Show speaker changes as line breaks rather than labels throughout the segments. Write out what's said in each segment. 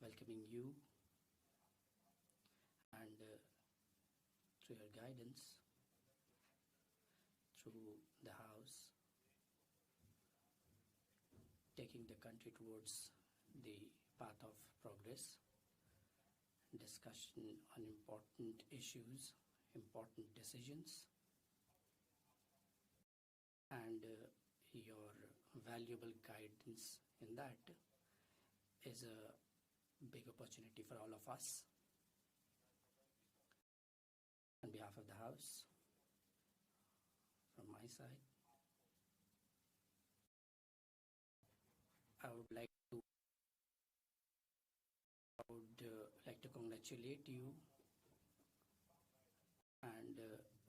welcoming you and through your guidance, through the house, taking the country towards the path of progress, discussion on important issues, important decisions, and your valuable guidance in that is a big opportunity for all of us. On behalf of the House, from my side, I would like to congratulate you and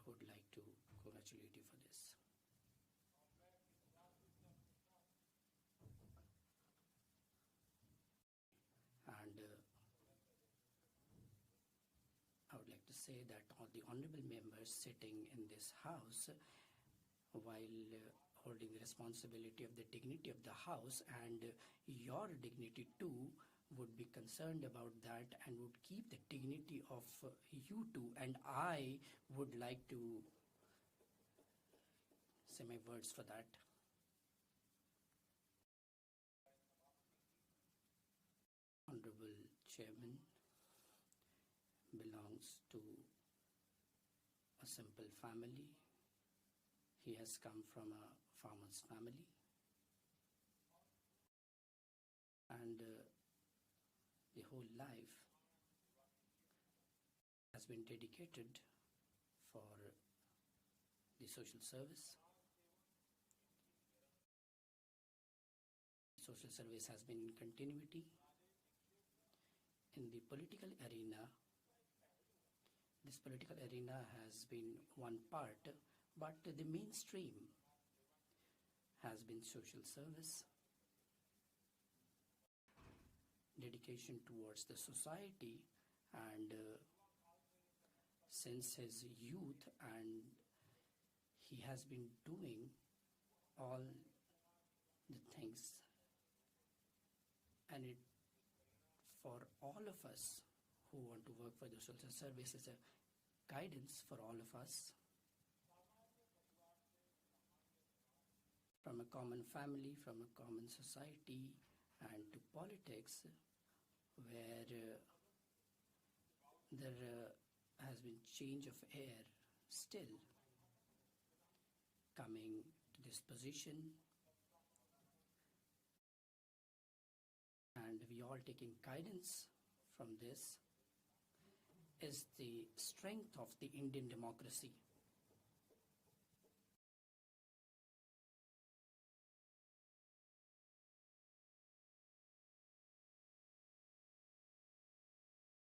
would like to congratulate you for this. And I would like to say that all the honorable members sitting in this house, while holding the responsibility of the dignity of the house and your dignity too, would be concerned about that and would keep the dignity of you too. And I would like to say my words for that. Honorable Chairman belongs to a simple family. He has come from a farmer's family. And the whole life has been dedicated for the social service. Social service has been in continuity. In the political arena, this political arena has been one part, but the mainstream has been social service, dedication towards the society, and since his youth, and he has been doing all the things, and it for all of us who want to work for the social service is a guidance for all of us. From a common family, from a common society, and to politics, where there has been change of air, still coming to this position, and we all taking guidance from this, is the strength of the Indian democracy.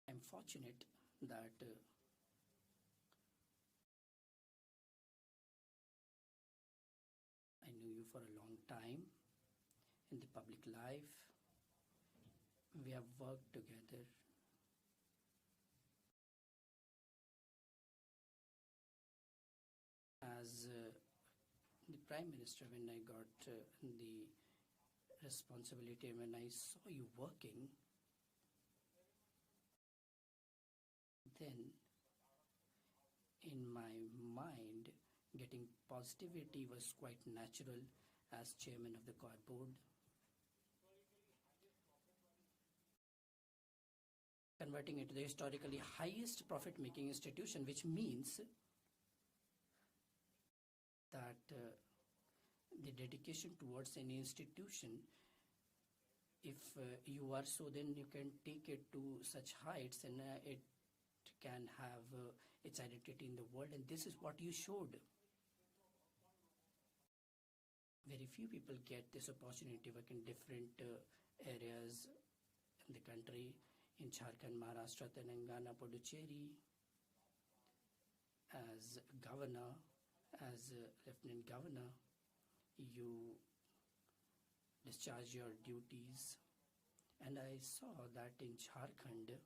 I'm fortunate that I knew you for a long time in the public life. We have worked together. As the Prime Minister, when I got the responsibility, when I saw you working, then in my mind, getting positivity was quite natural as chairman of the COR board. Converting it to the historically highest profit-making institution, which means that the dedication towards any institution, if you are so, then you can take it to such heights, and it can have its identity in the world, and this is what you showed. Very few people get this opportunity to work in different areas in the country, in Jharkhand, Maharashtra, Telangana, Puducherry, as governor, as lieutenant governor, you discharge your duties. And I saw that in Jharkhand,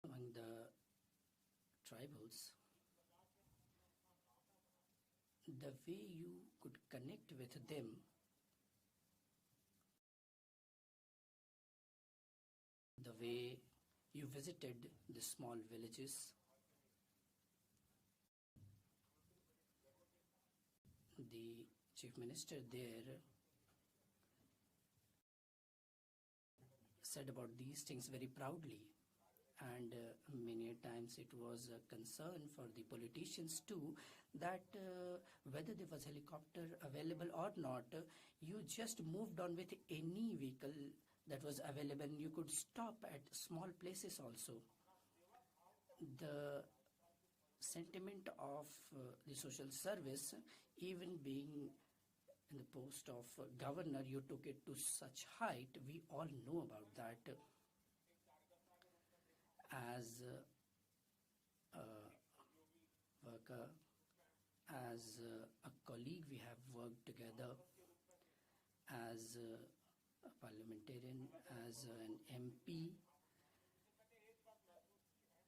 among the tribals, the way you could connect with them way you visited the small villages, the chief minister there said about these things very proudly. And many times it was a concern for the politicians too that whether there was helicopter available or not, you just moved on with any vehicle that was available. You could stop at small places also. The sentiment of the social service, even being in the post of governor, you took it to such height. We all know about that. As a worker, as a colleague, we have worked together as a parliamentarian, as an MP,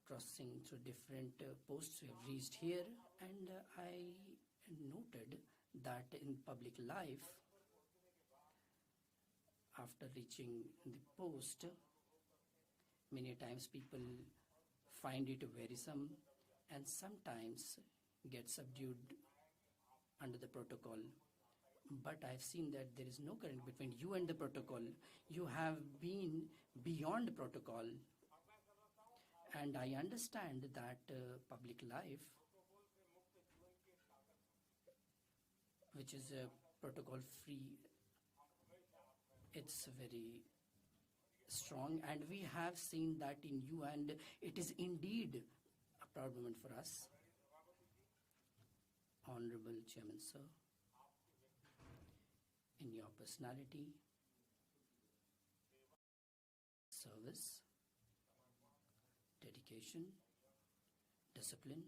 crossing through different posts we have reached here, and I noted that in public life, after reaching the post, many times people find it wearisome and sometimes get subdued under the protocol. But I've seen that there is no current between you and the protocol. You have been beyond protocol. And I understand that public life, which is protocol free, it's very strong, and we have seen that in you, and it is indeed a proud moment for us. Honorable Chairman, sir, in your personality, service, dedication, discipline,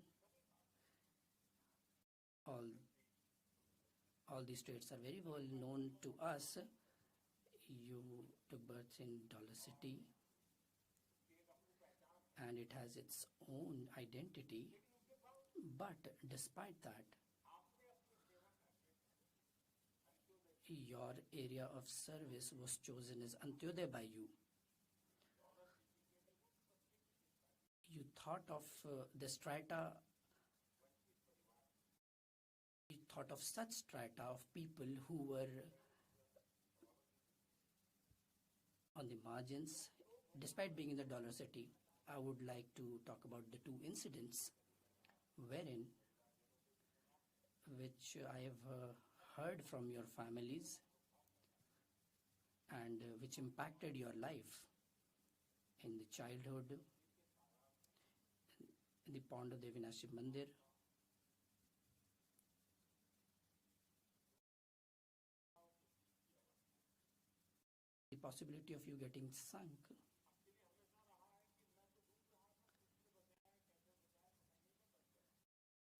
all these traits are very well known to us. You took birth in Dollar City, and it has its own identity. But despite that, your area of service was chosen as Antyodaya by you. You thought of the strata, you thought of such strata of people who were on the margins. Despite being in the Dollar City, I would like to talk about the two incidents which I have heard from your families and which impacted your life in the childhood, in the Ponda Devinashi Mandir. The possibility of you getting sunk.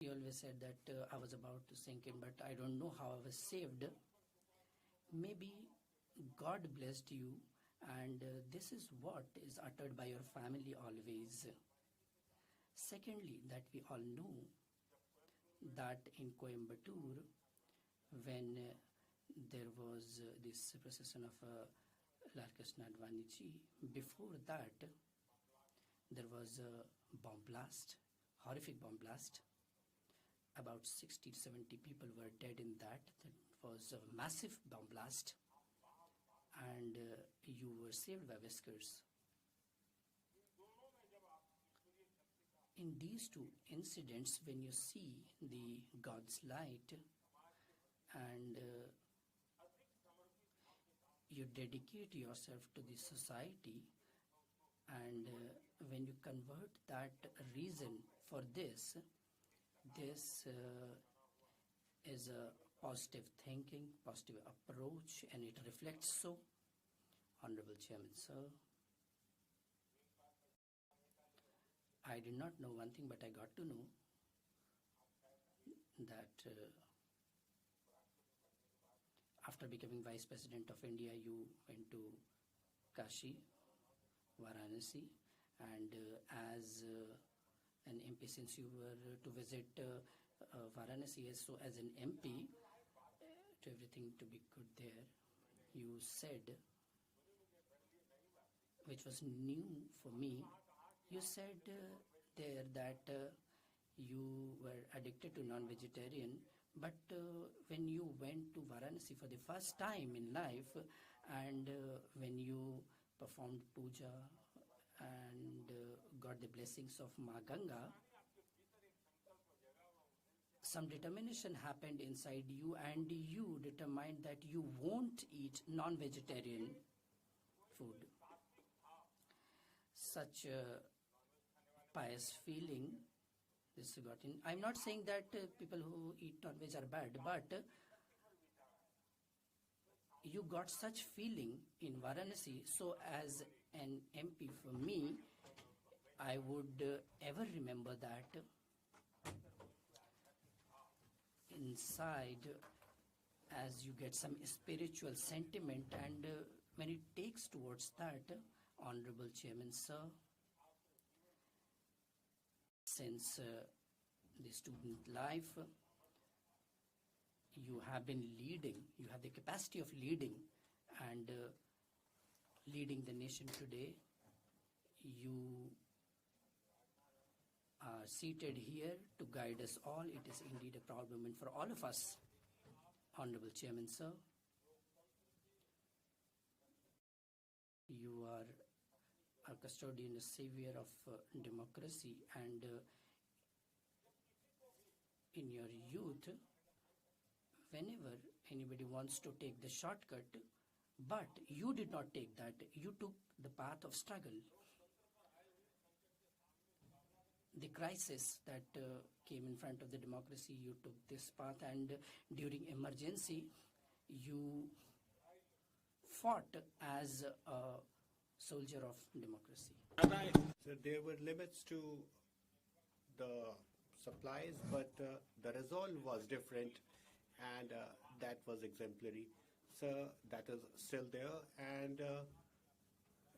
He always said that I was about to sink in, but I don't know how I was saved. Maybe God blessed you, and this is what is uttered by your family always. Secondly, that we all know that in Coimbatore, when there was this procession of Lal Krishna Advani ji, before that, there was a bomb blast, horrific bomb blast. About 60 to 70 people were dead in that. That was a massive bomb blast. And you were saved by whiskers. In these two incidents, when you see the God's light and you dedicate yourself to the society, and when you convert that reason for this is a positive thinking, positive approach, and it reflects so. Honorable Chairman, sir, I did not know one thing, but I got to know that after becoming Vice President of India, you went to Kashi, Varanasi, and as an MP, since you were to visit Varanasi, so as an MP, to everything to be good there, you said which was new for me. You said there that you were addicted to non-vegetarian, but when you went to Varanasi for the first time in life, and when you performed puja and got the blessings of Ma Ganga, some determination happened inside you, and you determined that you won't eat non-vegetarian food. Such a pious feeling this got in. I'm not saying that people who eat non-veg are bad, but you got such feeling in Varanasi. So as an MP for me, I would ever remember that inside, as you get some spiritual sentiment, and when it takes towards that, Honorable Chairman Sir, since the student life, you have been leading, you have the capacity of leading, and leading the nation today. You are seated here to guide us all. It is indeed a proud moment for all of us, Honorable Chairman Sir. You are a custodian, a savior of democracy, and in your youth, whenever anybody wants to take the shortcut, but you did not take that, you took the path of struggle. The crisis that came in front of the democracy, you took this path, and during emergency, you fought as a soldier of democracy.
So there were limits to the supplies, but the resolve was different, and that was exemplary. So that is still there, and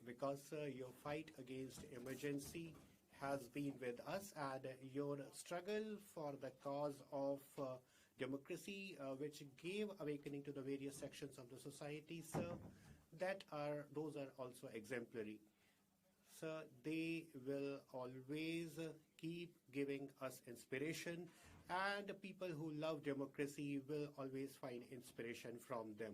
because your fight against emergency has been with us, and your struggle for the cause of democracy, which gave awakening to the various sections of the society, so those are also exemplary. So they will always keep giving us inspiration, and people who love democracy will always find inspiration from them.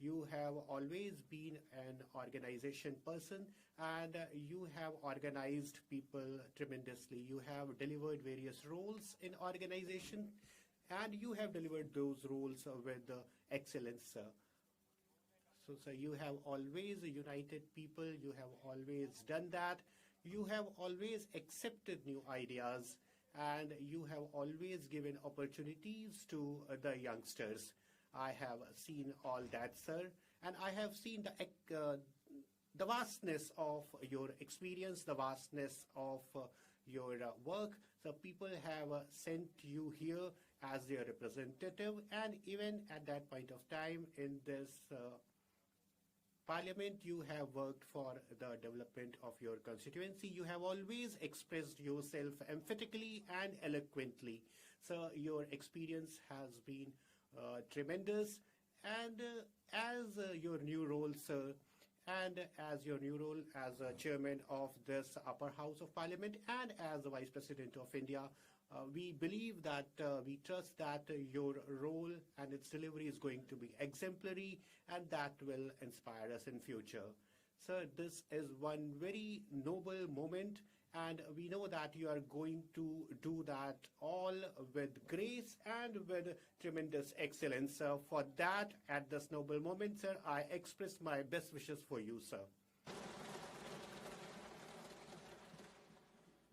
You have always been an organization person, and you have organized people tremendously. You have delivered various roles in organization, and you have delivered those roles with excellence. So you have always united people. You have always done that. You have always accepted new ideas, and you have always given opportunities to the youngsters. I have seen all that, sir, and I have seen the vastness of your experience, the vastness of your work. So people have sent you here as their representative, and even at that point of time in this Parliament, you have worked for the development of your constituency. You have always expressed yourself emphatically and eloquently. So your experience has been tremendous. And as your new role, sir, and as your new role as chairman of this upper house of Parliament and as the Vice President of India, we believe that, we trust that your role and its delivery is going to be exemplary, and that will inspire us in future. Sir, this is one very noble moment, and we know that you are going to do that all with grace and with tremendous excellence. For that, at this noble moment, sir, I express my best wishes for you, sir.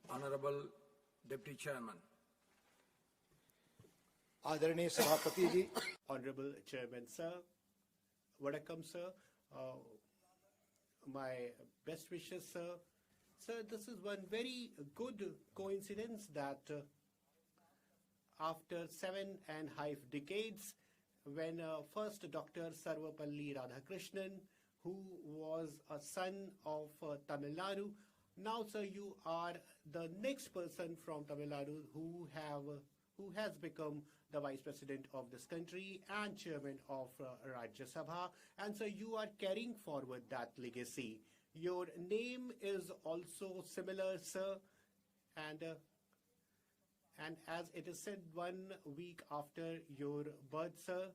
Honorable Deputy Chairman.
आदरणीय सभापति जी,
Honorable Chairman, sir, Vadakkam, sir, my best wishes, sir. Sir, this is one very good coincidence that after 7.5 decades, when first Dr. Sarvapalli Radhakrishnan, who was a son of Tamil Nadu, now, sir, you are the next person from Tamil Nadu who has become the Vice President of this country and Chairman of Rajya Sabha. And so you are carrying forward that legacy. Your name is also similar, sir, and uh, and as it is said, 1 week after your birth, sir,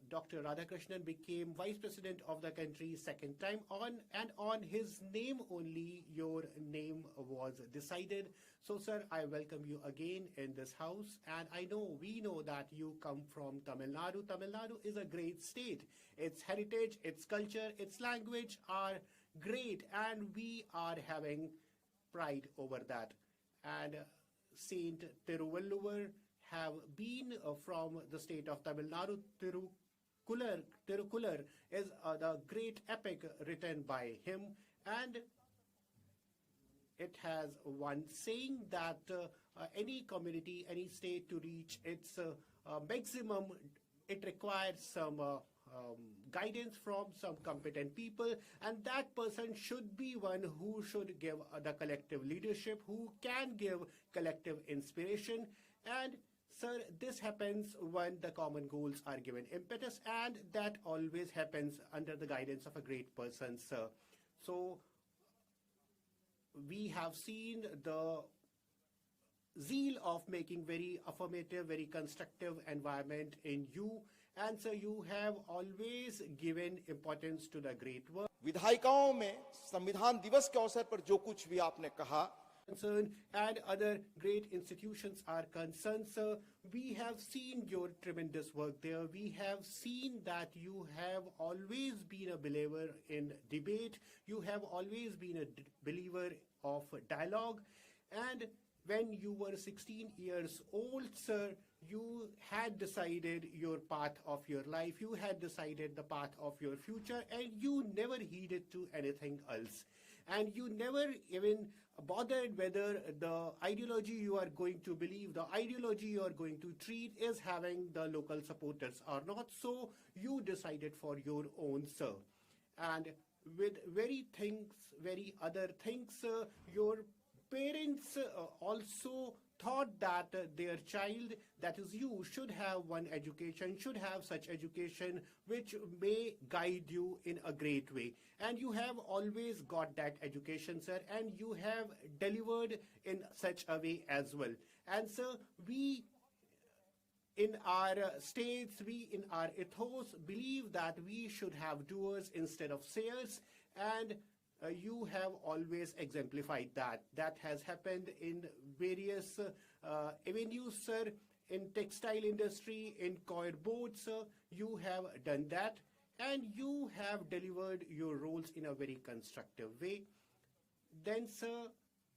Dr. Radhakrishnan became vice president of the country second time on his name only your name was decided. So sir, I welcome you again in this house, and we know that you come from Tamil Nadu. Tamil Nadu is a great state. Its heritage, its culture, its language are great, and we are having pride over that. And Saint Tiruvalluvar have been from the state of Tamil Nadu. Tirukular is the great epic written by him, and it has one saying that any community, any state to reach its maximum, it requires some guidance from some competent people, and that person should be one who should give the collective leadership, who can give collective inspiration. And sir, this happens when the common goals are given impetus, and that always happens under the guidance of a great person, sir. So we have seen the zeal of making very affirmative, very constructive environment in you, and so you have always given importance to the great work.
विधायिकाओं में संविधान दिवस के अवसर पर जो कुछ भी आपने कहा,
Concern and other great institutions are concerned, sir. We have seen your tremendous work there. We have seen that you have always been a believer in debate. You have always been a believer of dialogue. And when you were 16 years old, sir, you had decided your path of your life. You had decided the path of your future, and you never heeded to anything else. And you never even bothered whether the ideology you are going to believe, the ideology you are going to treat is having the local supporters or not. So you decided for your own, sir. And with very other things, your parents also thought that their child, that is you, should have one education, should have such education which may guide you in a great way. And you have always got that education, sir, and you have delivered in such a way as well. And sir, we in our states, we in our ethos believe that we should have doers instead of sayers, and you have always exemplified that. That has happened in various avenues, sir. In textile industry, in coir boards, sir, you have done that, and you have delivered your roles in a very constructive way. Then, sir,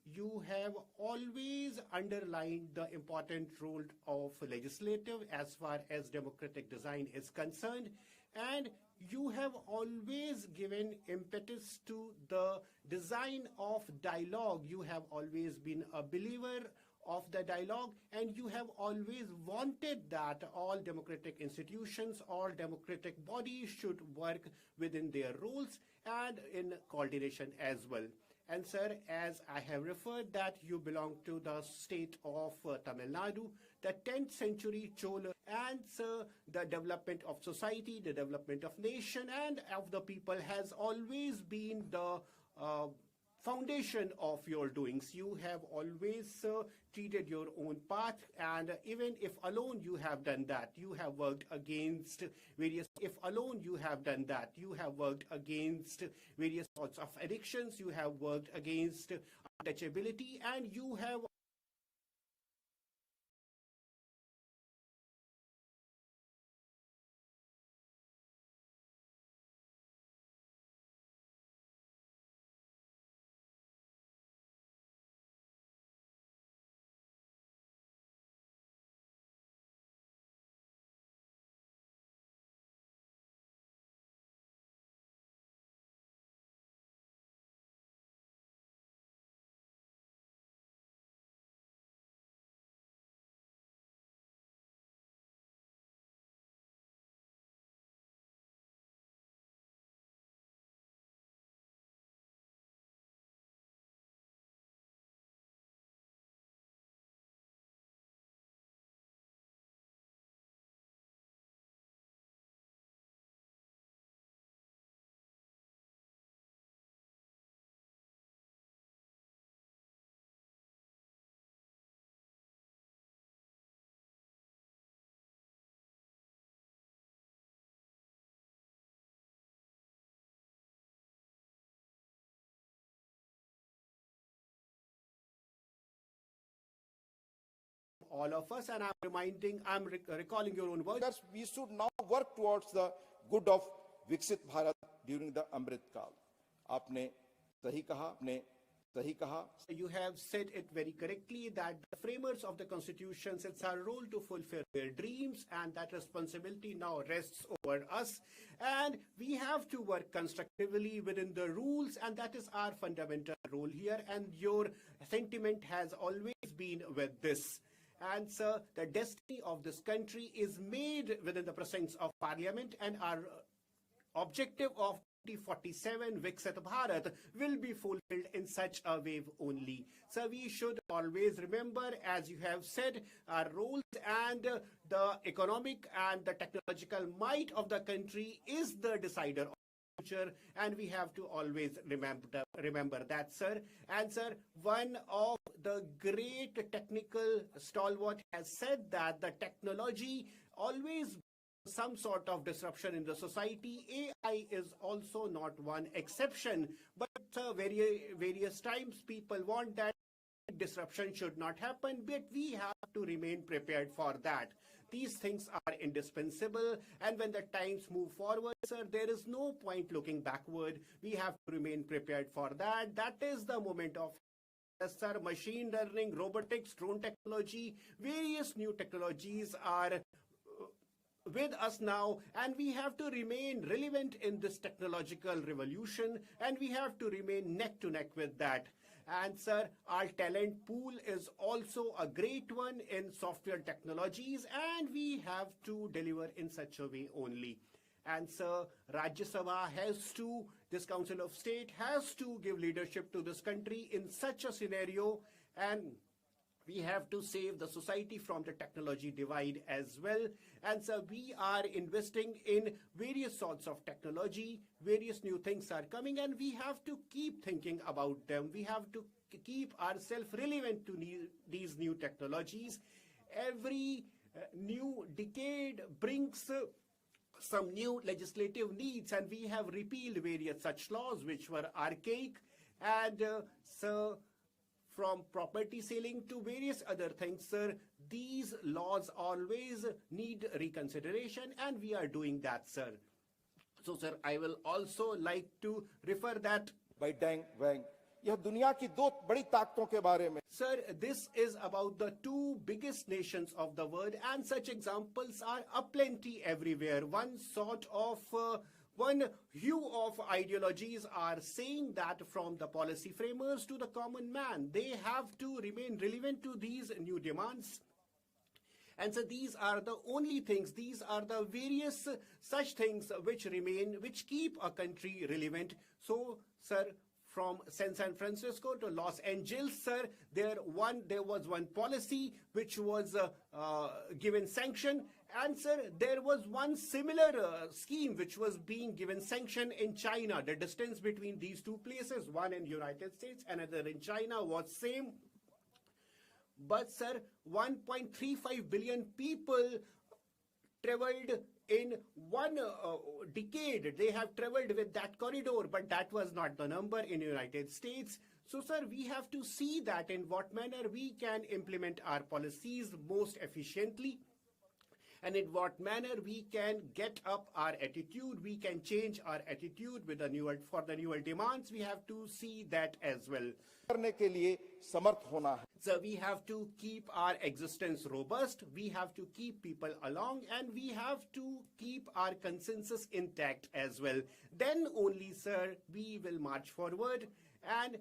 you have always underlined the important role of legislative as far as democratic design is concerned, and you have always given impetus to the design of dialogue. You have always been a believer of the dialogue, and you have always wanted that all democratic institutions, all democratic bodies should work within their roles and in coordination as well. And sir, as I have referred that you belong to the state of Tamil Nadu, the 10th century Chola, and sir, the development of society, the development of nation and of the people has always been the foundation of your doings. You have always treated your own path, and even if alone you have done that, you have worked against various, if alone you have done that, you have worked against various sorts of addictions, you have worked against untouchability, and you have all of us, and I'm recalling your own words.
We should now work towards the good of Viksit Bharat during the Amrit Kal. आपने सही कहा.
You have said it very correctly that the framers of the constitution, it's our role to fulfill their dreams, and that responsibility now rests over us, and we have to work constructively within the rules, and that is our fundamental role here, and your sentiment has always been with this. And sir, the destiny of this country is made within the presence of parliament, and our objective of 2047 Viksit Bharat will be fulfilled in such a wave only. So we should always remember, as you have said, our roles, and the economic and the technological might of the country is the decider of the future, and we have to always remember that, sir. And sir, one of the great technical stalwart has said that the technology always some sort of disruption in the society. AI is also not one exception, but various times people want that disruption should not happen, but we have to remain prepared for that. These things are indispensable, and when the times move forward, sir, there is no point looking backward. We have to remain prepared for that. That is the moment of sir, machine learning, robotics, drone technology, various new technologies are with us now, and we have to remain relevant in this technological revolution, and we have to remain neck to neck with that. And sir, our talent pool is also a great one in software technologies, and we have to deliver in such a way only. And sir, Rajya Sabha this Council of State has to give leadership to this country in such a scenario, and we have to save the society from the technology divide as well. And so we are investing in various sorts of technology, various new things are coming, and we have to keep thinking about them. We have to keep ourselves relevant to these new technologies. Every new decade brings some new legislative needs, and we have repealed various such laws which were archaic, and so from property selling to various other things, sir, these laws always need reconsideration, and we are doing that, sir. So, sir, I will also like to refer that
by Deng Wang. यह दुनिया की दो बड़ी ताकतों के बारे में.
Sir, this is about the two biggest nations of the world, and such examples are aplenty everywhere. One hue of ideologies are saying that from the policy framers to the common man, they have to remain relevant to these new demands. And so these are the only things, these are the various such things which keep a country relevant. So, sir, from San Francisco to Los Angeles, sir, there was one policy which was given sanction. And sir, there was one similar scheme which was being given sanction in China. The distance between these two places, one in United States, another in China, was same. But sir, 1.35 billion people traveled in one decade. They have traveled with that corridor, but that was not the number in the United States. So, sir, we have to see that in what manner we can implement our policies most efficiently, and in what manner we can get up our attitude, we can change our attitude with the newer demands. We have to see that as well.
करने के लिए समर्थ होना है.
So we have to keep our existence robust, we have to keep people along, and we have to keep our consensus intact as well. Then only, sir, we will march forward. And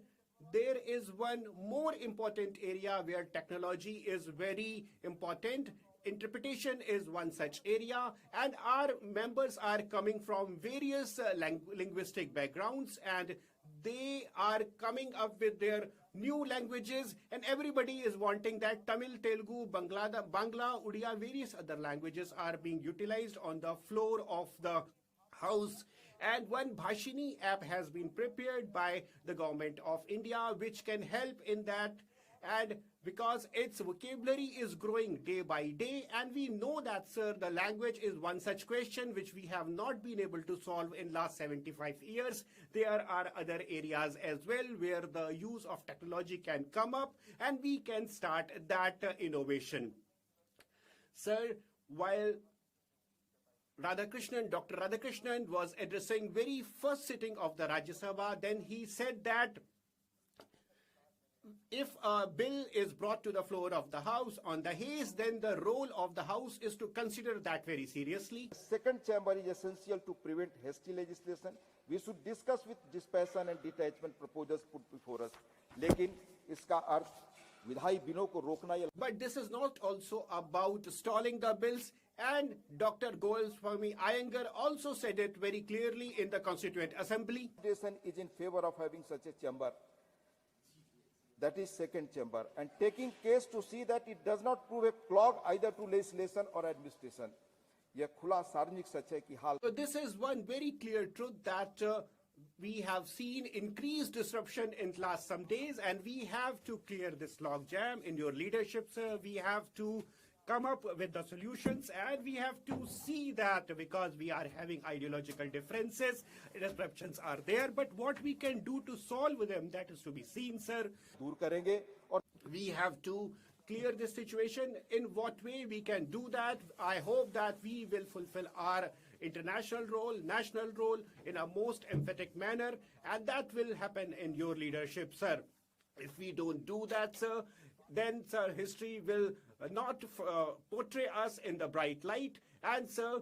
there is one more important area where technology is very important. Interpretation is one such area, and our members are coming from various linguistic backgrounds, and they are coming up with their new languages, and everybody is wanting that. Tamil, Telugu, Bangla, Odia, various other languages are being utilized on the floor of the house. And one Bhashini app has been prepared by the government of India, which can help in that. And because its vocabulary is growing day by day, and we know that, sir, the language is one such question which we have not been able to solve in last 75 years. There are other areas as well where the use of technology can come up, and we can start that innovation. Sir, while Dr. Radhakrishnan was addressing very first sitting of the Rajya Sabha, then he said that if a bill is brought to the floor of the House on the haze, then the role of the House is to consider that very seriously.
Second chamber is essential to prevent hasty legislation. We should discuss with dispassion and detachment proposals put before us. लेकिन इसका अर्थ विधायी बिलों को रोकना या
But this is not also about stalling the bills, and Dr. Goalswamy Iyengar also said it very clearly in the Constituent Assembly.
Nation is in favor of having such a chamber, that is second chamber, and taking case to see that it does not prove a clog either to legislation or administration. यह खुला सार्वजनिक सच है कि हाल
So this is one very clear truth that we have seen increased disruption in last some days, and we have to clear this logjam in your leadership, sir. We have to come up with the solutions, and we have to see that because we are having ideological differences, disruptions are there, but what we can do to solve them, that is to be seen, sir.
दूर करेंगे और
We have to clear this situation. In what way we can do that? I hope that we will fulfill our international role, national role in a most emphatic manner, and that will happen in your leadership, sir. If we don't do that, sir, then, sir, history will not portray us in the bright light. And, sir,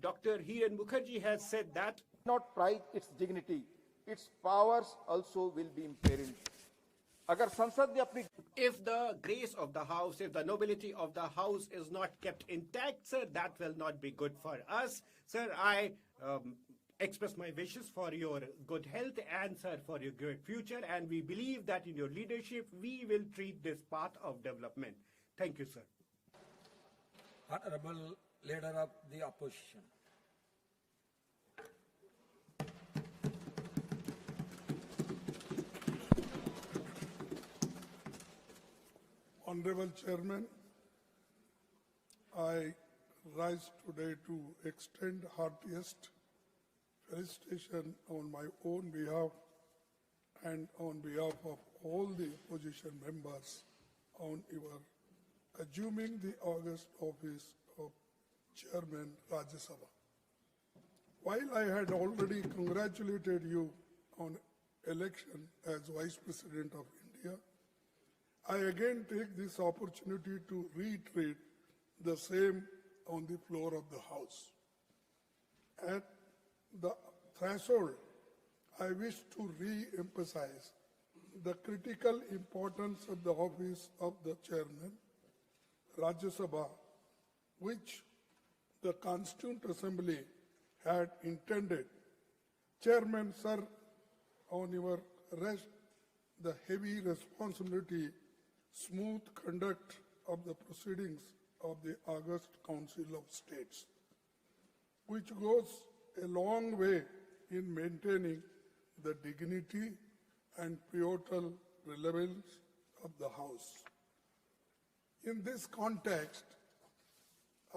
Dr. Hiren Mukherjee has said that
not prize its dignity, its powers also will be imperiled. अगर संसद ने अपनी
if the grace of the House, if the nobility of the House is not kept intact, sir, that will not be good for us. Sir, I express my wishes for your good health and, sir, for your good future. And we believe that in your leadership, we will treat this path of development. Thank you, sir.
Honorable Leader of the Opposition.
Honorable Chairman, I rise today to extend heartiest felicitation on my own behalf and on behalf of all the opposition members on your assuming the august office of Chairman Rajya Sabha. While I had already congratulated you on election as Vice President of India, I again take this opportunity to reiterate the same on the floor of the House. At the threshold, I wish to re-emphasize the critical importance of the office of the Chairman, Rajya Sabha, which the Constituent Assembly had intended. Chairman, sir, on your rest the heavy responsibility, smooth conduct of the proceedings of the August Council of States, which goes a long way in maintaining the dignity and pivotal relevance of the House. In this context,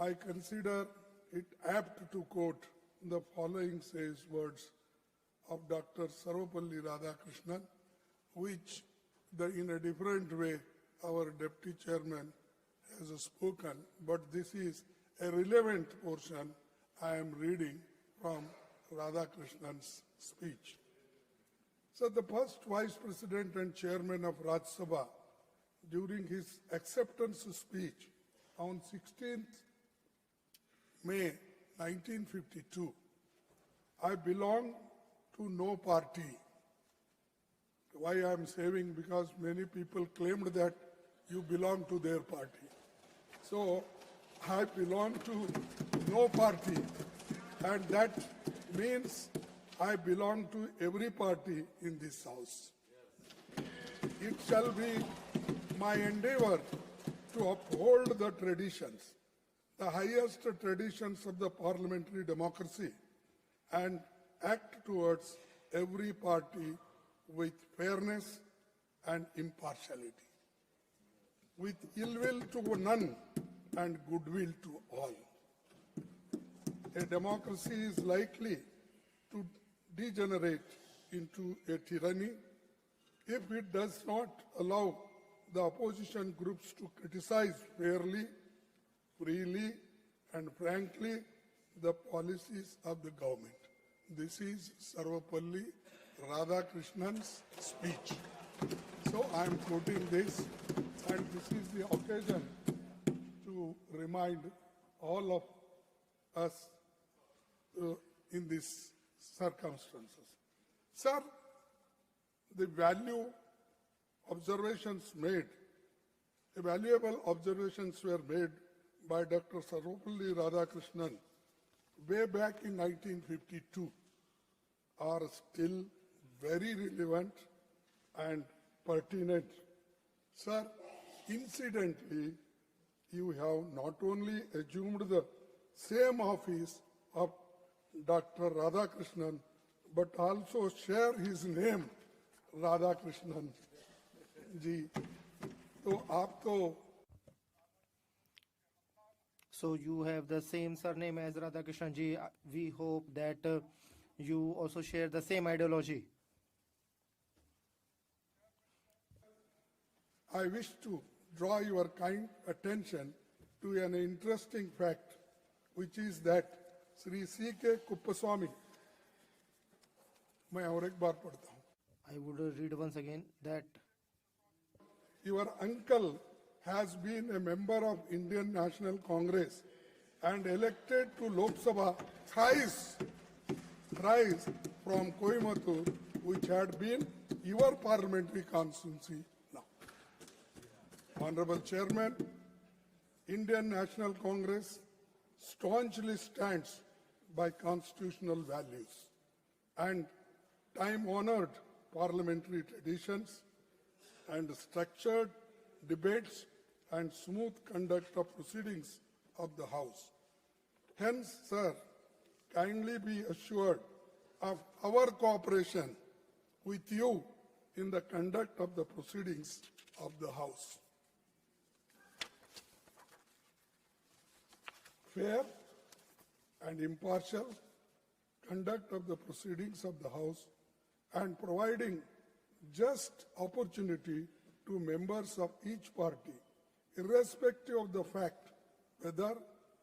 I consider it apt to quote the following sage words of Dr. Sarvepalli Radhakrishnan, which in a different way our Deputy Chairman has spoken, but this is a relevant portion I am reading from Radhakrishnan's speech. So the first Vice President and Chairman of Rajya Sabha, during his acceptance speech on 16th May 1952, I belong to no party. Why I am saying? Because many people claimed that you belong to their party. So I belong to no party, and that means I belong to every party in this House. It shall be my endeavor to uphold the traditions, the highest traditions of the parliamentary democracy, and act towards every party with fairness and impartiality, with ill will to none and goodwill to all. A democracy is likely to degenerate into a tyranny if it does not allow the opposition groups to criticize fairly, freely and frankly the policies of the government. This is Sarvapalli Radhakrishnan's speech. So I am quoting this, and this is the occasion to remind all of us in these circumstances. Sir, the valuable observations were made by Dr. Sarvapalli Radhakrishnan way back in 1952 are still very relevant and pertinent. Sir, incidentally, you have not only assumed the same office of Dr. Radhakrishnan, but also share his name, Radhakrishnan ji. So, aap to
So you have the same surname as Radhakrishnan ji. We hope that you also share the same ideology.
I wish to draw your kind attention to an interesting fact, which is that Sri C.K. Kuppaswamy, मैं और एक बार पढ़ता हूँ.
I would read once again that
Your uncle has been a member of Indian National Congress and elected to Lok Sabha thrice from Coimbatore, which had been your parliamentary constituency now. Honorable Chairman, Indian National Congress staunchly stands by constitutional values and time-honored parliamentary traditions and structured debates and smooth conduct of proceedings of the House. Hence, sir, kindly be assured of our cooperation with you in the conduct of the proceedings of the House. Fair and impartial conduct of the proceedings of the House and providing just opportunity to members of each party, irrespective of the fact whether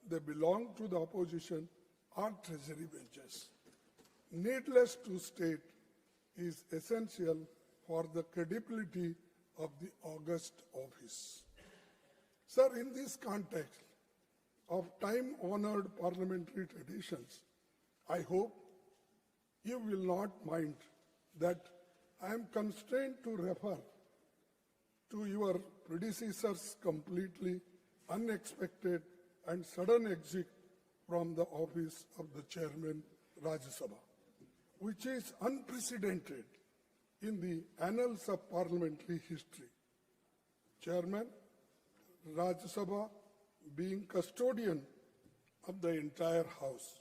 they belong to the opposition or treasury benches. Needless to state, is essential for the credibility of the august office. Sir, in this context of time-honored parliamentary traditions, I hope you will not mind that I am constrained to refer to your predecessor's completely unexpected and sudden exit from the office of the chairman Rajya Sabha, which is unprecedented in the annals of parliamentary history. Chairman Rajya Sabha, being custodian of the entire House,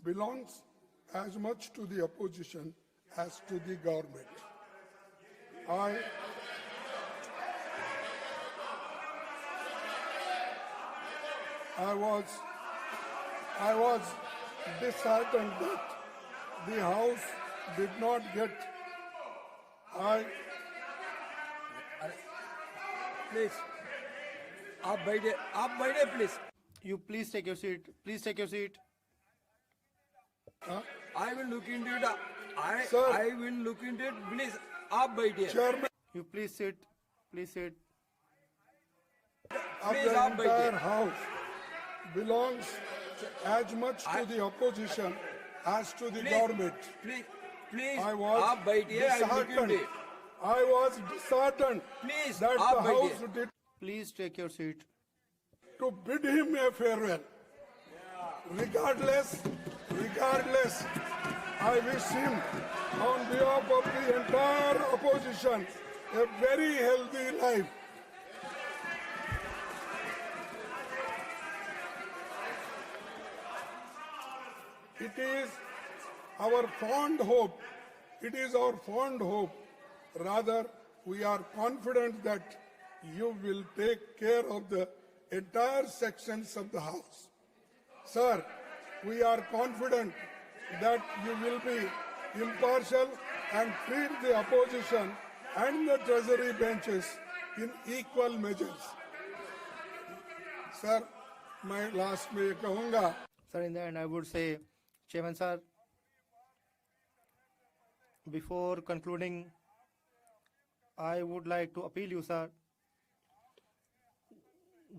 belongs as much to the opposition as to the government. I was disheartened that the House did not get.
Please. आप बैठे please.
you please take your seat. Please take your seat.
I will look into it.
Sir.
I will look into it. Please, आप बैठिए.
Chairman
You please sit. Please sit.
of
Please,
the
आप
entire
बैठिए.
House belongs as much to the opposition as to the government.
Please,
I was
आप बैठिए. I will look into
disheartened.
it.
I was disheartened
Please,
that
आप
the
बैठिए.
House did
Please take your seat.
to bid him a farewell. Regardless, I wish him, on behalf of the entire opposition, a very healthy life. It is our fond hope, rather we are confident that you will take care of the entire sections of the House. Sir, we are confident that you will be impartial and treat the opposition and the treasury benches in equal measures. Sir, मैं last में ये कहूँगा
Sir, in the end, I would say, Chairman sir, before concluding, I would like to appeal you, sir,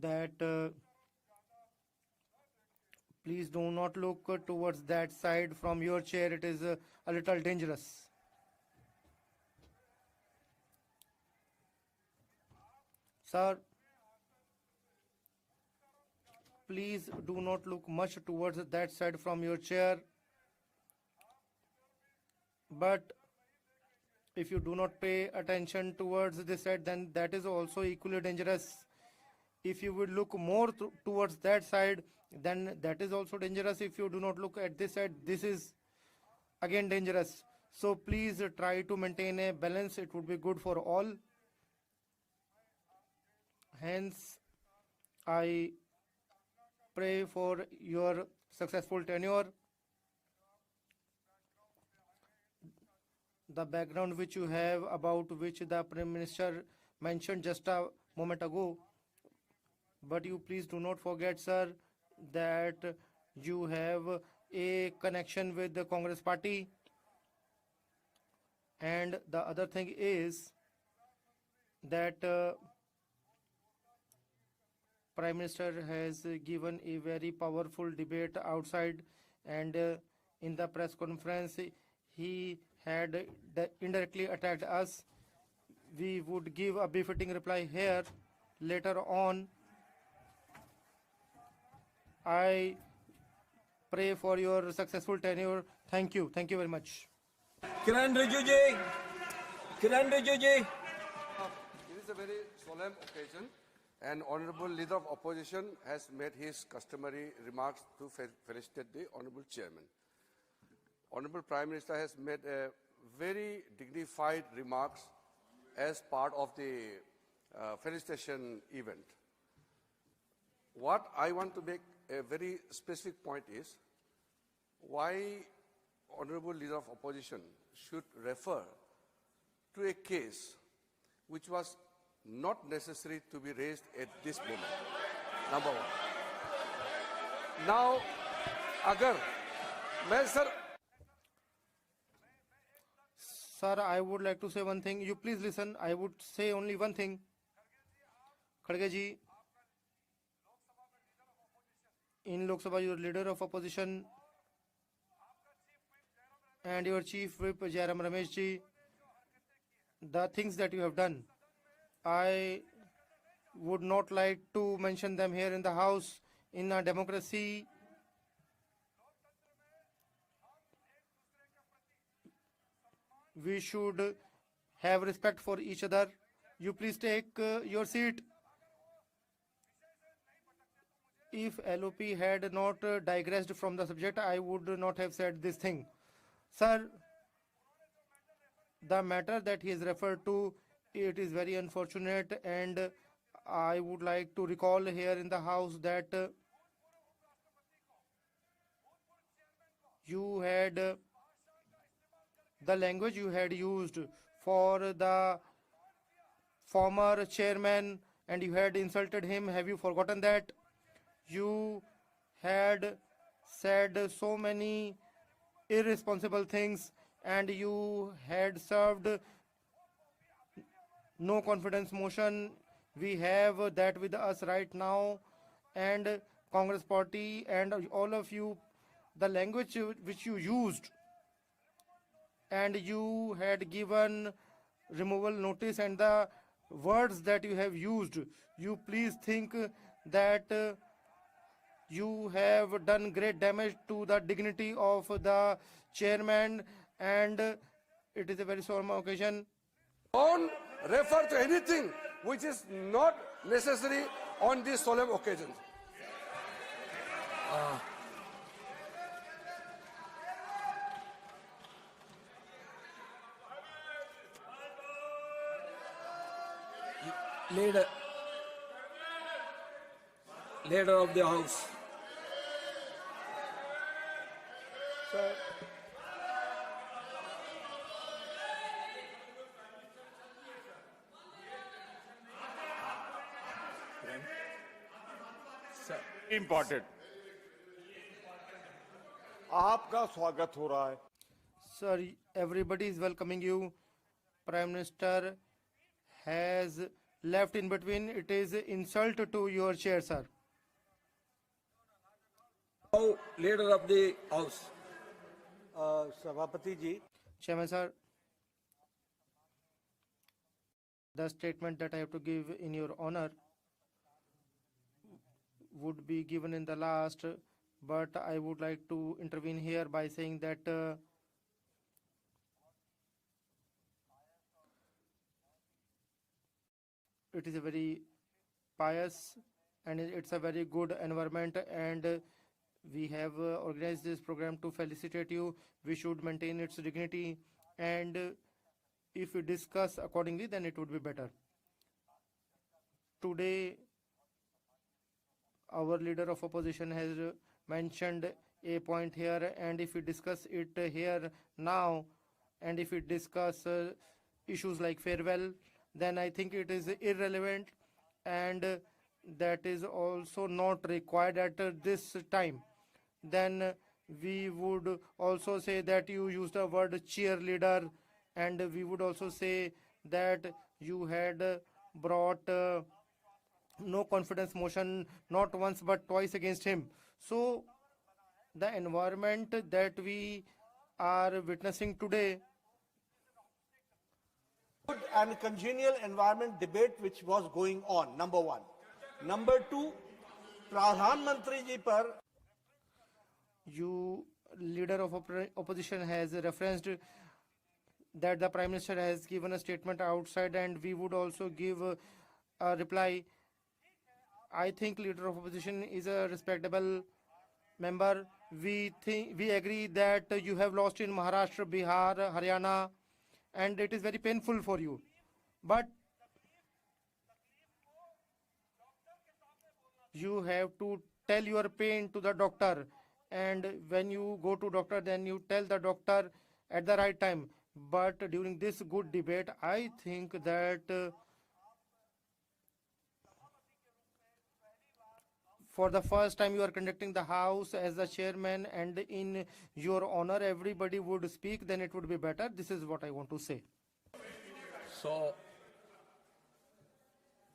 that please do not look towards that side from your chair. It is a little dangerous. Sir, please do not look much towards that side from your chair. But if you do not pay attention towards this side, then that is also equally dangerous. If you would look more towards that side, then that is also dangerous. If you do not look at this side, this is again dangerous. So please try to maintain a balance. It would be good for all. Hence, I pray for your successful tenure. The background which you have, about which the Prime Minister mentioned just a moment ago, but you please do not forget, sir, that you have a connection with the Congress party. And the other thing is that Prime Minister has given a very powerful debate outside, and in the press conference he had indirectly attacked us. We would give a befitting reply here later on. I pray for your successful tenure. Thank you. Thank you very much.
Kiran Rijiju ji. Kiran Rijiju ji.
It is a very solemn occasion, and Honorable Leader of Opposition has made his customary remarks to felicitate the Honorable Chairman. Honorable Prime Minister has made a very dignified remarks as part of the felicitation event. What I want to make a very specific point is why Honorable Leader of Opposition should refer to a case which was not necessary to be raised at this moment. Number one. Now, agar मैं sir
Sir, I would like to say one thing. You please listen. I would say only one thing. Kharge ji, in Lok Sabha, your leader of opposition and your chief whip Jairam Ramesh ji, the things that you have done, I would not like to mention them here in the house. In a democracy, we should have respect for each other. You please take your seat. If LOP had not digressed from the subject, I would not have said this thing. Sir, the matter that he has referred to, it is very unfortunate, and I would like to recall here in the house that you had the language you had used for the former chairman, and you had insulted him. Have you forgotten that? You had said so many irresponsible things, and you had served no confidence motion. We have that with us right now, and Congress party and all of you, the language which you used, and you had given removal notice, and the words that you have used, you please think that you have done great damage to the dignity of the chairman, and it is a very solemn occasion.
don't refer to anything which is not necessary on this solemn occasion.
Leader of the House.
Sir,
important आपका स्वागत हो रहा है
Sir, everybody is welcoming you. Prime Minister has left in between. It is insult to your chair, sir.
Now, leader of the house.
सभापति जी
Chairman, sir, the statement that I have to give in your honor would be given in the last, but I would like to intervene here by saying that it is a very pious and it's a very good environment, and we have organized this program to felicitate you. We should maintain its dignity, and if we discuss accordingly, then it would be better. Today, our leader of opposition has mentioned a point here, and if we discuss it here now, and if we discuss issues like farewell, then I think it is irrelevant, and that is also not required at this time. Then we would also say that you used the word cheerleader, and we would also say that you had brought no confidence motion not once but twice against him. So the environment that we are witnessing today,
good and congenial environment debate which was going on, number one. Number two, Pradhan Mantri ji par
you leader of opposition has referenced that the Prime Minister has given a statement outside, and we would also give a reply. I think leader of opposition is a respectable member. We agree that you have lost in Maharashtra, Bihar, Haryana, and it is very painful for you. But you have to tell your pain to the doctor, and when you go to doctor, then you tell the doctor at the right time. But during this good debate, I think that for the first time you are conducting the house as the chairman, and in your honor everybody would speak, then it would be better. This is what I want to say.
So,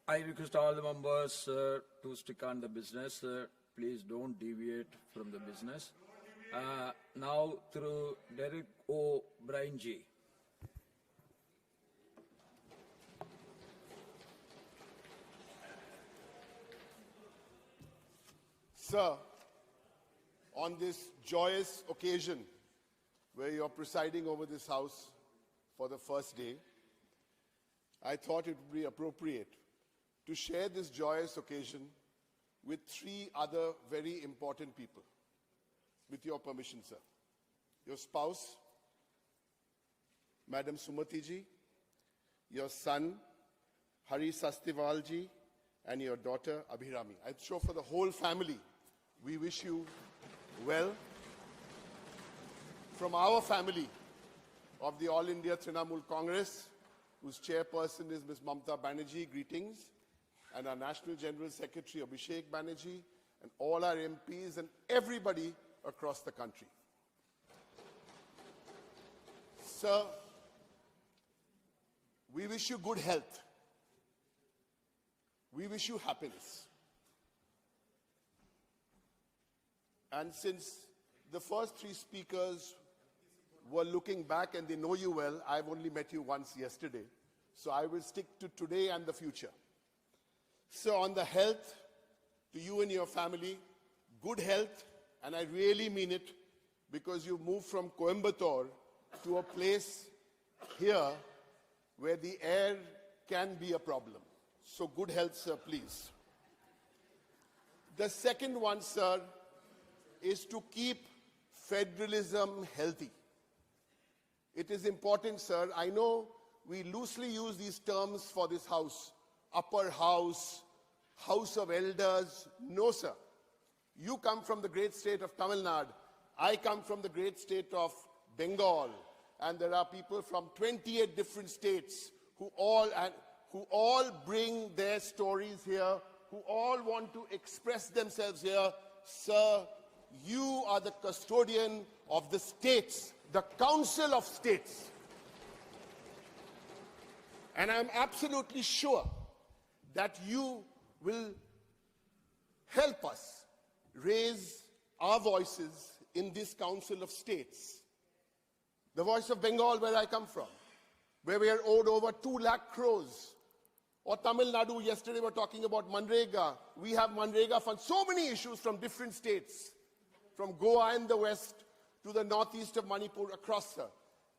I request all the members to stick on the business. Please don't deviate from the business. Now, through Derek O'Brien ji.
Sir, on this joyous occasion where you're presiding over this house for the first day, I thought it would be appropriate to share this joyous occasion with three other very important people. With your permission, sir. Your spouse, Madam Sumati ji, your son, Hari Sastiwal ji, and your daughter, Abhirami. I'm sure for the whole family, we wish you well. From our family of the All India Trinamool Congress, whose chairperson is Ms. Mamta Banerjee, greetings, and our National General Secretary, Abhishek Banerjee, and all our MPs and everybody across the country. Sir, we wish you good health. We wish you happiness. And since the first three speakers were looking back and they know you well, I've only met you once yesterday, so I will stick to today and the future. So on the health, to you and your family, good health, and I really mean it, because you moved from Coimbatore to a place here where the air can be a problem. So good health, sir, please. The second one, sir, is to keep federalism healthy. It is important, sir. I know we loosely use these terms for this house. Upper house, House of Elders. No, sir. You come from the great state of Tamil Nadu. I come from the great state of Bengal. And there are people from 28 different states who all bring their stories here who all want to express themselves here, sir, you are the custodian of the states, the Council of States. And I'm absolutely sure that you will help us raise our voices in this Council of States. The voice of Bengal, where I come from, where we are owed over 2 lakh crores. Or Tamil Nadu, yesterday we were talking about Manrega. We have Manrega funds, so many issues from different states, from Goa in the west to the northeast of Manipur across, sir.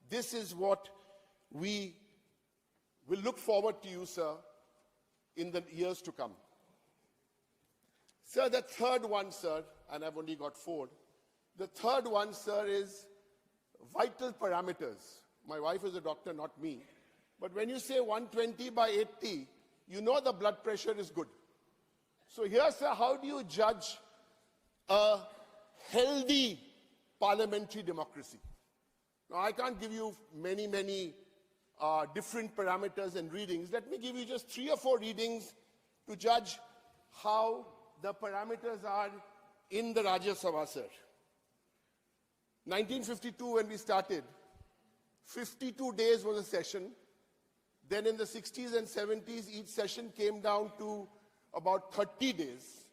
This is what we will look forward to you, sir, in the years to come. Sir, the third one, sir, and I've only got 4. The third one, sir, is vital parameters. My wife is a doctor, not me. But when you say 120 by 80, you know the blood pressure is good. So here, sir, how do you judge a healthy parliamentary democracy? Now, I can't give you many different parameters and readings. Let me give you just 3 or 4 readings to judge how the parameters are in the Rajya Sabha, sir. 1952, when we started, 52 days was a session. Then in the 60s and 70s, each session came down to about 30 days.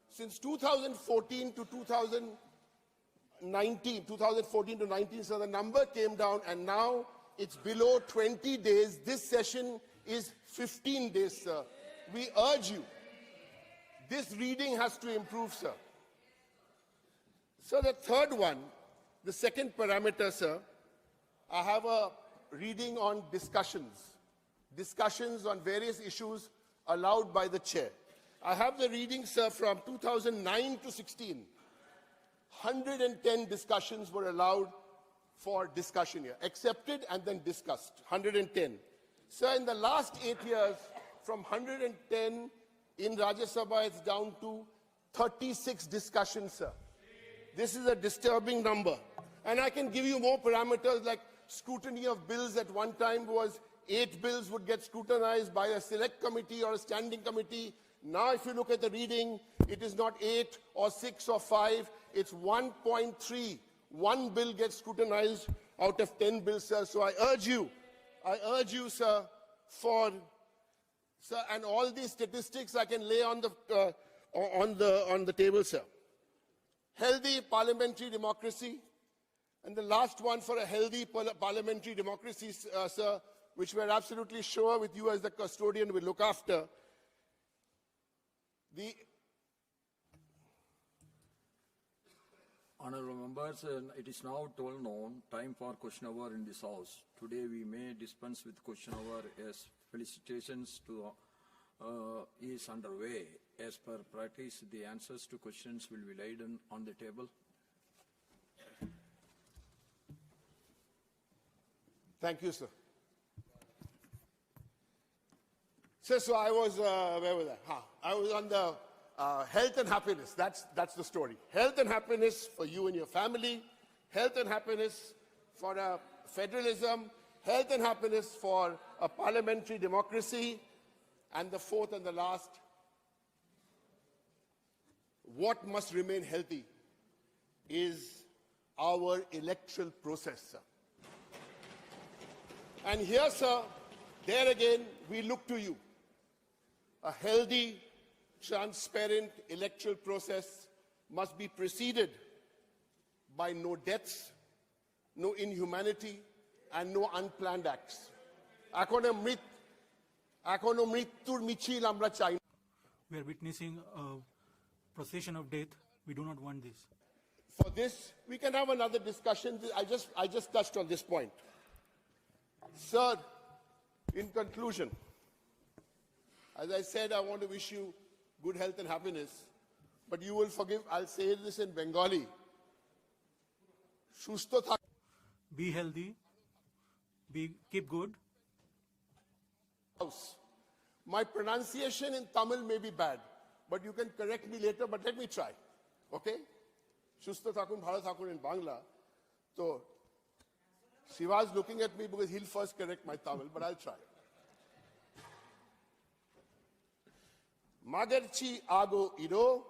Since 2014 to 19, so the number came down, and now it's below 20 days. This session is 15 days, sir. We urge you. This reading has to improve, sir. So the third one, the second parameter, sir, I have a reading on discussions. Discussions on various issues allowed by the chair. I have the reading, sir, from 2009 to 16. 110 discussions were allowed for discussion here. Accepted and then discussed. 110. Sir, in the last 8 years, from 110 in Rajya Sabha, it's down to 36 discussions, sir. This is a disturbing number. And I can give you more parameters, like scrutiny of bills. At one time was 8 bills would get scrutinized by a select committee or a standing committee. Now, if you look at the reading, it is not 8 or 6 or 5, it's 1.3. 1 bill gets scrutinized out of 10 bills, sir. So I urge you, sir, sir, and all these statistics I can lay on the table, sir. Healthy parliamentary democracy, and the last one for a healthy parliamentary democracy, sir, which we're absolutely sure with you as the custodian will look after. The
Honorable members, it is now 12 noon, time for question hour in this house. Today we may dispense with question hour as felicitations to is underway. As per practice, the answers to questions will be laid on the table.
Thank you, sir. Sir, so I was, where was I? I was on the health and happiness. That's the story. Health and happiness for you and your family. Health and happiness for federalism. Health and happiness for a parliamentary democracy. And the fourth and the last, what must remain healthy is our electoral process, sir. And here, sir, there again, we look to you. A healthy, transparent electoral process must be preceded by no deaths, no inhumanity, and no unplanned acts.
We are witnessing a procession of death. We do not want this.
For this, we can have another discussion. I just touched on this point. Sir, in conclusion, as I said, I want to wish you good health and happiness, but you will forgive, I'll say this in Bengali.
Be healthy, keep good.
My pronunciation in Tamil may be bad, but you can correct me later, but let me try. Okay? Shusto thakun, bhalo thakun in Bangla. So, Shiva's looking at me because he'll first correct my Tamil, but I'll try. Magarchi ago iro,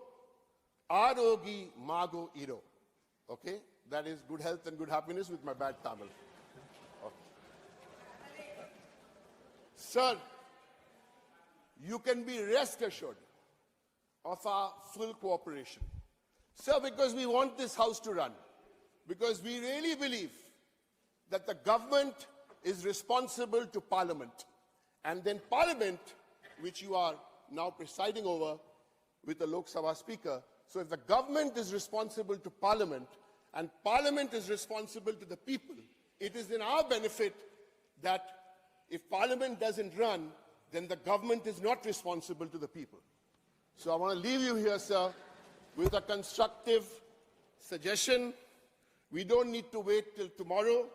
arogi mago iro. Okay? That is good health and good happiness with my bad Tamil. Okay. Sir, you can be rest assured of our full cooperation. Sir, because we want this house to run, because we really believe that the government is responsible to Parliament, and then Parliament, which you are now presiding over with the Lok Sabha Speaker. So if the government is responsible to Parliament, and Parliament is responsible to the people, it is in our benefit that if Parliament doesn't run, then the government is not responsible to the people. So I want to leave you here, sir, with a constructive suggestion. We don't need to wait till tomorrow.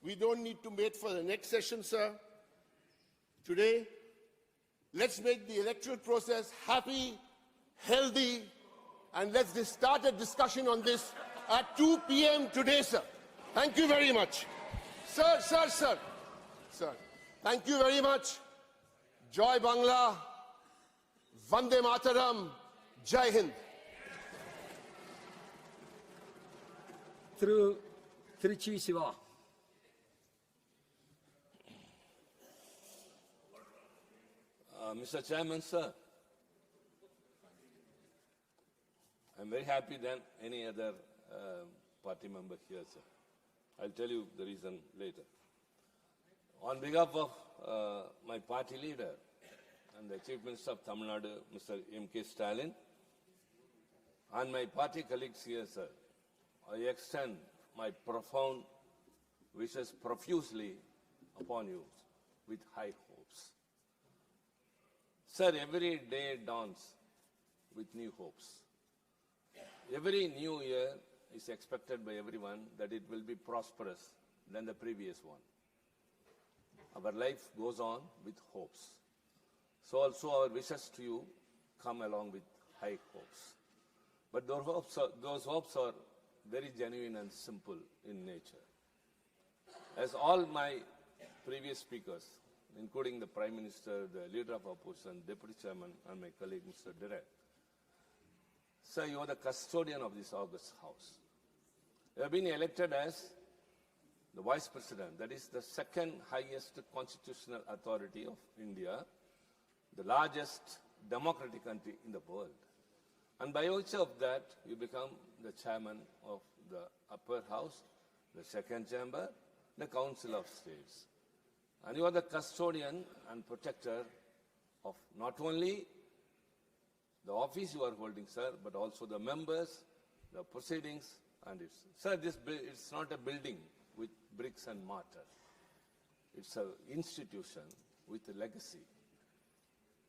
We don't need to wait for the next session, sir. Today, let's make the electoral process happy, healthy, and let's start a discussion on this at 2 p.m. today, sir. Thank you very much. Sir. Thank you very much. Joy Bangla, Vande Mataram, Jai Hind.
Through Trichy Siva.
Mr. Chairman, sir, I'm very happy than any other party member here, sir. I'll tell you the reason later. On behalf of my party leader and the Chief Minister of Tamil Nadu, Mr. M.K. Stalin, and my party colleagues here, sir, I extend my profound wishes profusely upon you with high hopes. Sir, every day dawns with new hopes. Every new year is expected by everyone that it will be prosperous than the previous one. Our life goes on with hopes. So also our wishes to you come along with high hopes. But those hopes are very genuine and simple in nature. As all my previous speakers, including the Prime Minister, the Leader of Opposition, Deputy Chairman, and my colleague Mr. Direk, sir, you are the custodian of this august house. You have been elected as the Vice President, that is the second highest constitutional authority of India, the largest democratic country in the world. And by virtue of that, you become the Chairman of the upper house, the second chamber, the Council of States. And you are the custodian and protector of not only the office you are holding, sir, but also the members, the proceedings, and it's. Sir, it's not a building with bricks and mortar. It's an institution with a legacy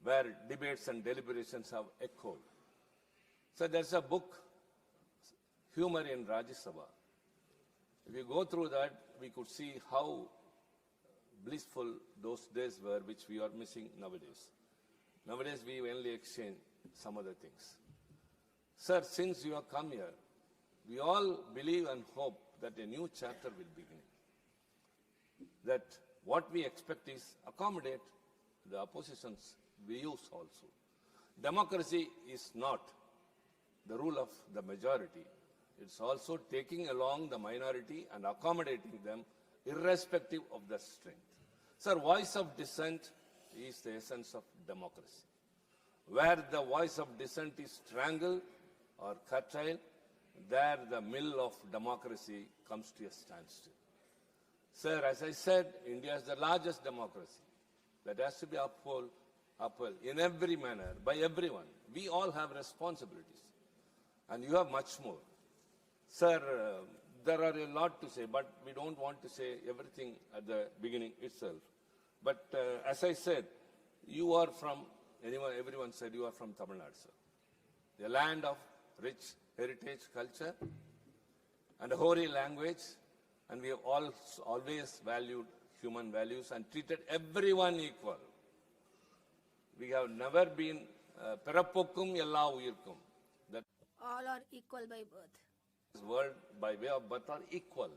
where debates and deliberations have echoed. So there's a book, Humor in Rajya Sabha. If you go through that, we could see how blissful those days were, which we are missing nowadays. Nowadays, we only exchange some other things. Sir, since you have come here, we all believe and hope that a new chapter will begin. That what we expect is accommodate the opposition's views also. Democracy is not the rule of the majority. It's also taking along the minority and accommodating them irrespective of the strength. Sir, voice of dissent is the essence of democracy. Where the voice of dissent is strangled or curtailed, there the mill of democracy comes to a standstill. Sir, as I said, India is the largest democracy that has to be upheld in every manner by everyone. We all have responsibilities, and you have much more. Sir, there are a lot to say, but we don't want to say everything at the beginning itself. But as I said, you are from, everyone said you are from Tamil Nadu, sir. The land of rich heritage culture and a hoary language, and we have always valued human values and treated everyone equal. We have never been perapokkum ella uyirkum. That
all are equal by birth.
This word by way of birth are equal.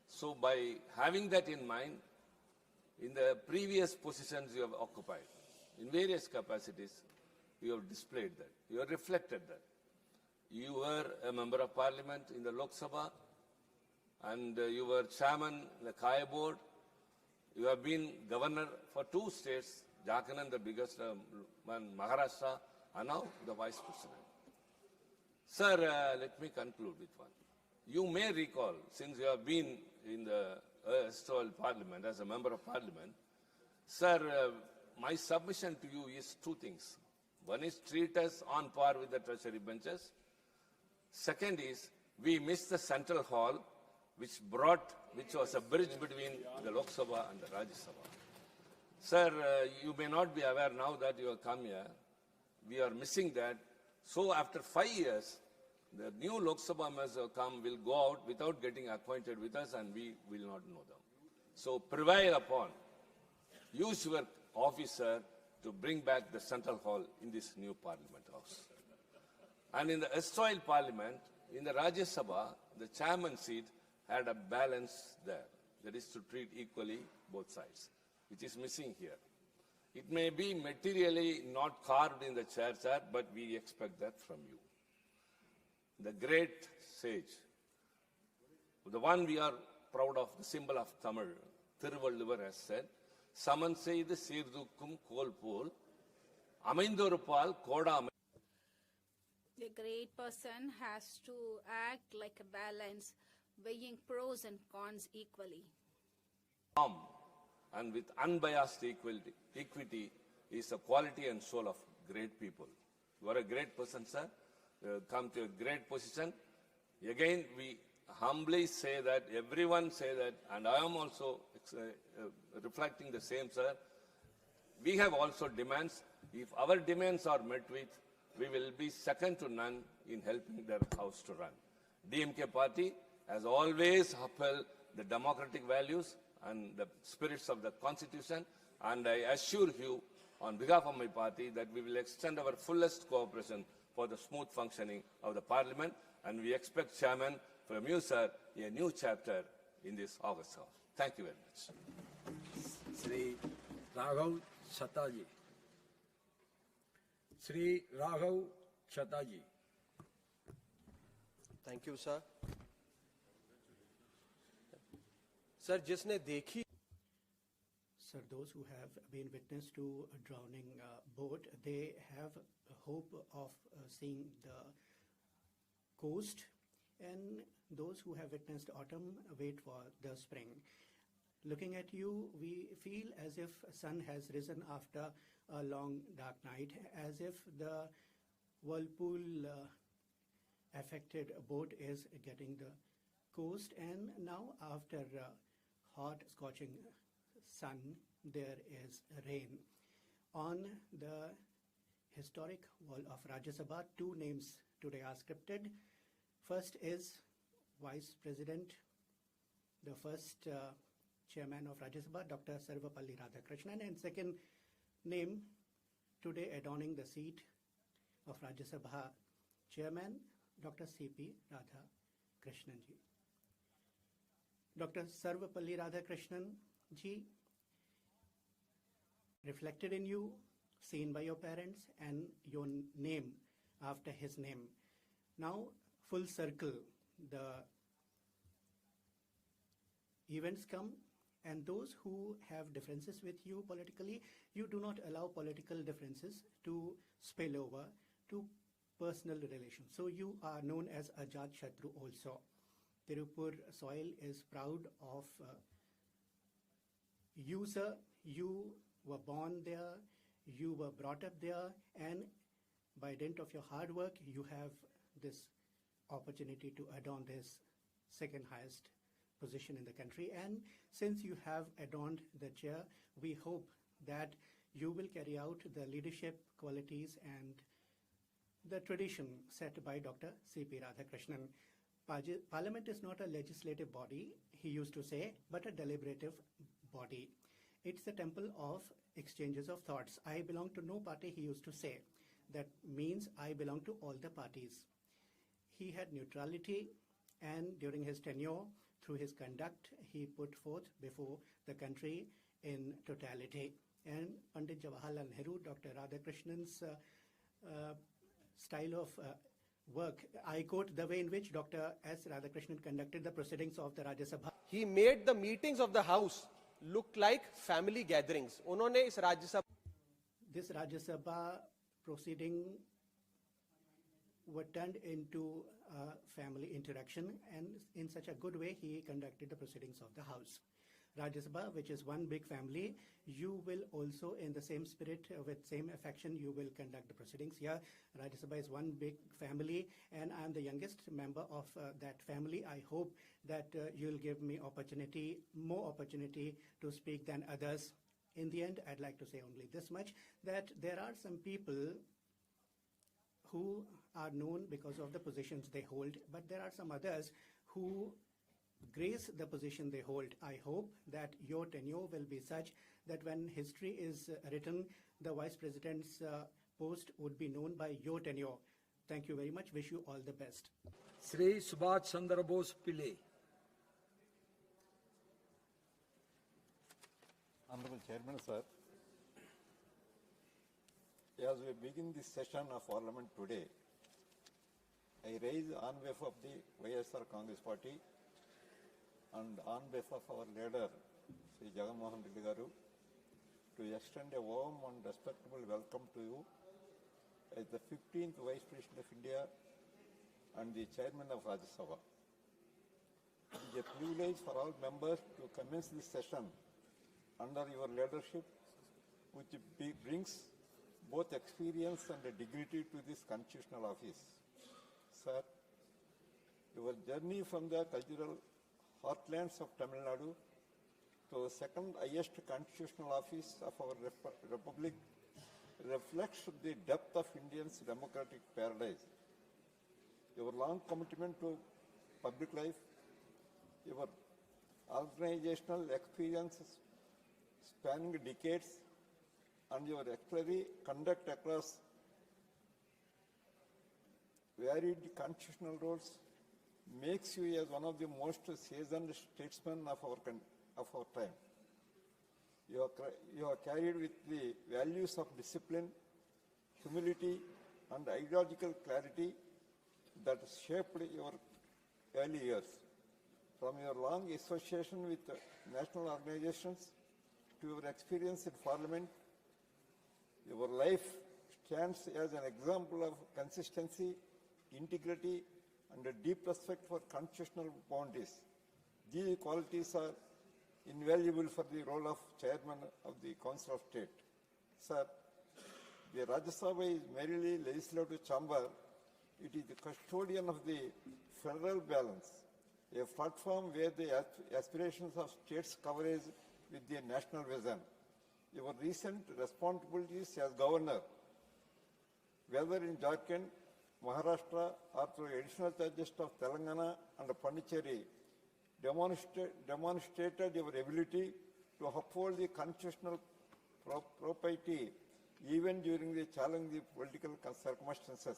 So by having that in mind, in the previous positions you have occupied, in various capacities, you have displayed that. You have reflected that. You were a member of parliament in the Lok Sabha, and you were chairman in the Kaya board. You have been governor for 2 states, Jharkhand, the biggest one, Maharashtra, and now the vice president. Sir, let me conclude with one. You may recall, since you have been in the erstwhile parliament as a member of parliament, sir, my submission to you is 2 things. One is treat us on par with the treasury benches. Second is we missed the central hall, which was a bridge between the Lok Sabha and the Rajya Sabha. Sir, you may not be aware now that you have come here. We are missing that. So after 5 years, the new Lok Sabha members have come, will go out without getting acquainted with us, and we will not know them. So prevail upon, use your officer to bring back the central hall in this new parliament house. And in the erstwhile parliament, in the Rajya Sabha, the chairman seat had a balance there. That is to treat equally both sides, which is missing here. It may be materially not carved in the chair, sir, but we expect that from you. The great sage, the one we are proud of, the symbol of Tamil, Thiruvalluvar has said, Saman செய்து சீர்தூக்கும் கோல் போல் அமைந்தொருபால் கோடாமை.
The great person has to act like a balance, weighing pros and cons equally.
And with unbiased equity is the quality and soul of great people. You are a great person, sir. Come to a great position. Again, we humbly say that, everyone say that, and I am also reflecting the same, sir. We have also demands. If our demands are met with, we will be second to none in helping their house to run. DMK party has always upheld the democratic values and the spirits of the constitution, and I assure you on behalf of my party that we will extend our fullest cooperation for the smooth functioning of the parliament, and we expect, Chairman, from you, sir, a new chapter in this August House. Thank you very much.
Sri Raghav Chataji. Sri Raghav Chataji.
Thank you, sir. Sir, जिसने देखी.
Sir, those who have been witness to a drowning boat, they have a hope of seeing the coast, and those who have witnessed autumn wait for the spring. Looking at you, we feel as if sun has risen after a long dark night, as if the whirlpool affected boat is getting the coast, and now after hot scorching sun, there is rain. On the historic wall of Rajya Sabha, 2 names today are scripted. First is Vice President, the first Chairman of Rajya Sabha, Dr. Sarvapalli Radhakrishnan, and second name today adorning the seat of Rajya Sabha Chairman, Dr. C.P. Radhakrishnan ji. Dr. Sarvapalli Radhakrishnan ji, reflected in you, seen by your parents, and your name after his name. Now, full circle, the events come, and those who have differences with you politically, you do not allow political differences to spill over to personal relations. So you are known as Ajat Shatru also. Tirupur soil is proud of you, sir. You were born there, you were brought up there, and by dint of your hard work, you have this opportunity to adorn this second highest position in the country. And since you have adorned the chair, we hope that you will carry out the leadership qualities and the tradition set by Dr. C.P. Radhakrishnan. Parliament is not a legislative body, he used to say, but a deliberative body. It's the temple of exchanges of thoughts. I belong to no party, he used to say. That means I belong to all the parties. He had neutrality, and during his tenure, through his conduct, he put forth before the country in totality. And Pandit Jawaharlal Nehru, Dr. Radhakrishnan's style of work. I quote the way in which Dr. S. Radhakrishnan conducted the proceedings of the Rajya Sabha.
He made the meetings of the House look like family gatherings. उन्होंने इस राज्य सभा
This Rajya Sabha proceeding were turned into a family interaction, and in such a good way he conducted the proceedings of the House. Rajya Sabha, which is one big family, you will also, in the same spirit, with same affection, you will conduct the proceedings here. Rajya Sabha is one big family, and I am the youngest member of that family. I hope that you'll give me more opportunity to speak than others. In the end, I'd like to say only this much, that there are some people who are known because of the positions they hold, but there are some others who grace the position they hold. I hope that your tenure will be such that when history is written, the Vice President's post would be known by your tenure. Thank you very much. Wish you all the best.
Sri Subhash Chandra Bose Pillai.
Honorable Chairman, sir, as we begin this session of Parliament today, I raise on behalf of the YSR Congress Party and on behalf of our leader, Sri Jagannath Reddy Garu, to extend a warm and respectful welcome to you as the 15th Vice President of India and the Chairman of Rajya Sabha. It is a privilege for all members to commence this session under your leadership, which brings both experience and dignity to this constitutional office. Sir, your journey from the cultural heartlands of Tamil Nadu to the second highest constitutional office of our republic reflects the depth of India's democratic paradise. Your long commitment to public life, your organizational experiences spanning decades, and your exemplary conduct across varied constitutional roles makes you as one of the most seasoned statesmen of our time. You are carried with the values of discipline, humility, and ideological clarity that shaped your early years. From your long association with national organizations to your experience in Parliament, your life stands as an example of consistency, integrity, and a deep respect for constitutional boundaries. These qualities are invaluable for the role of Chairman of the Council of State. Sir, the Rajya Sabha is merely legislative chamber. It is the custodian of the federal balance, a platform where the aspirations of states coverage with the national vision. Your recent responsibilities as governor, whether in Jharkhand, Maharashtra, or through additional charges of Telangana and Pondicherry, demonstrated your ability to uphold the constitutional propriety even during the challenging political circumstances.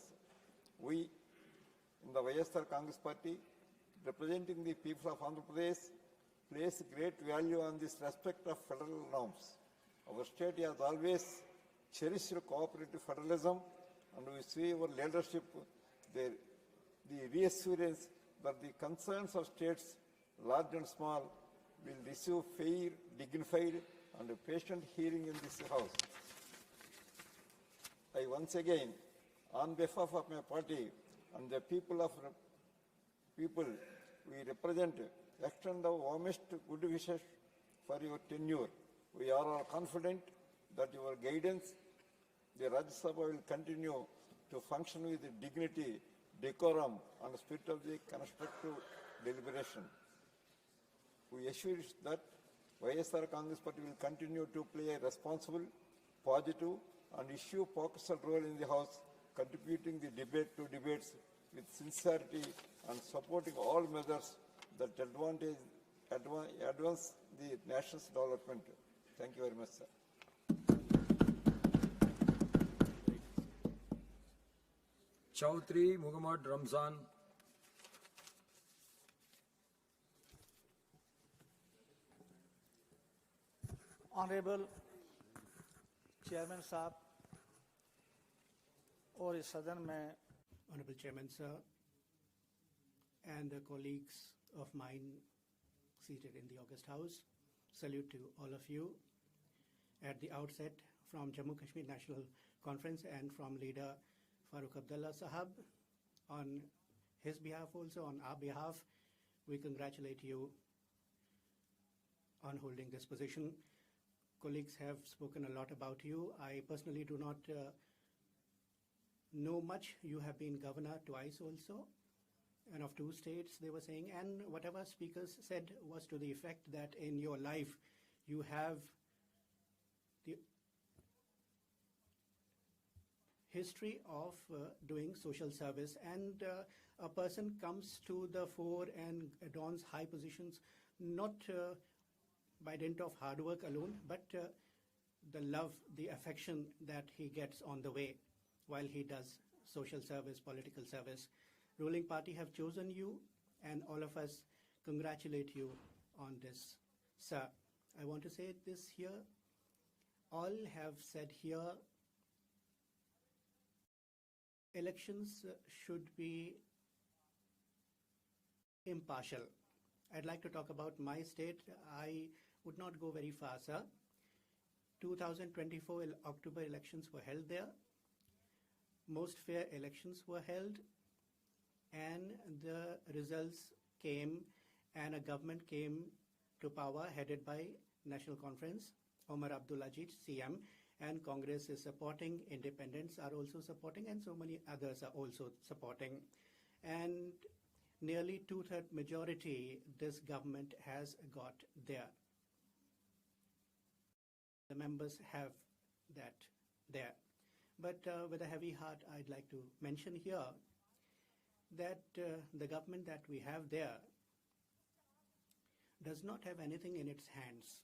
We, in the YSR Congress Party, representing the people of Andhra Pradesh, place great value on this respect of federal norms. Our state has always cherished cooperative federalism, and we see our leadership, the reassurance that the concerns of states, large and small, will receive fair, dignified, and patient hearing in this House. I once again, on behalf of my party and the people we represent, extend the warmest good wishes for your tenure. We are all confident that your guidance, the Rajya Sabha will continue to function with dignity, decorum, and spirit of the constructive deliberation. We assure that YSR Congress Party will continue to play a responsible, positive, and issue-focused role in the House, contributing the debate to debates with sincerity and supporting all measures that advance the nation's development. Thank you very much, sir.
Chaudhry Muhammad Ramzan.
Honorable Chairman Saab,
और इस सदन में
Honorable Chairman, sir, and the colleagues of mine seated in the August House, salute to all of you. At the outset, from Jammu Kashmir National Conference and from leader Farooq Abdullah Sahab, on his behalf also, on our behalf, we congratulate you on holding this position. Colleagues have spoken a lot about you. I personally do not know much. You have been governor twice also, and of 2 states, they were saying, and whatever speakers said was to the effect that in your life, you have the history of doing social service, and a person comes to the fore and adorns high positions, not by dint of hard work alone, but the love, the affection that he gets on the way while he does social service, political service. Ruling party have chosen you, and all of us congratulate you on this, sir. I want to say this here. All have said here, elections should be impartial. I'd like to talk about my state. I would not go very far, sir. 2024 October elections were held there. Most fair elections were held, and the results came, and a government came to power headed by National Conference, Omar Abdulajid, CM, and Congress is supporting, independents are also supporting, and so many others are also supporting. And nearly 2/3 majority this government has got there. The members have that there. But with a heavy heart, I'd like to mention here that the government that we have there does not have anything in its hands.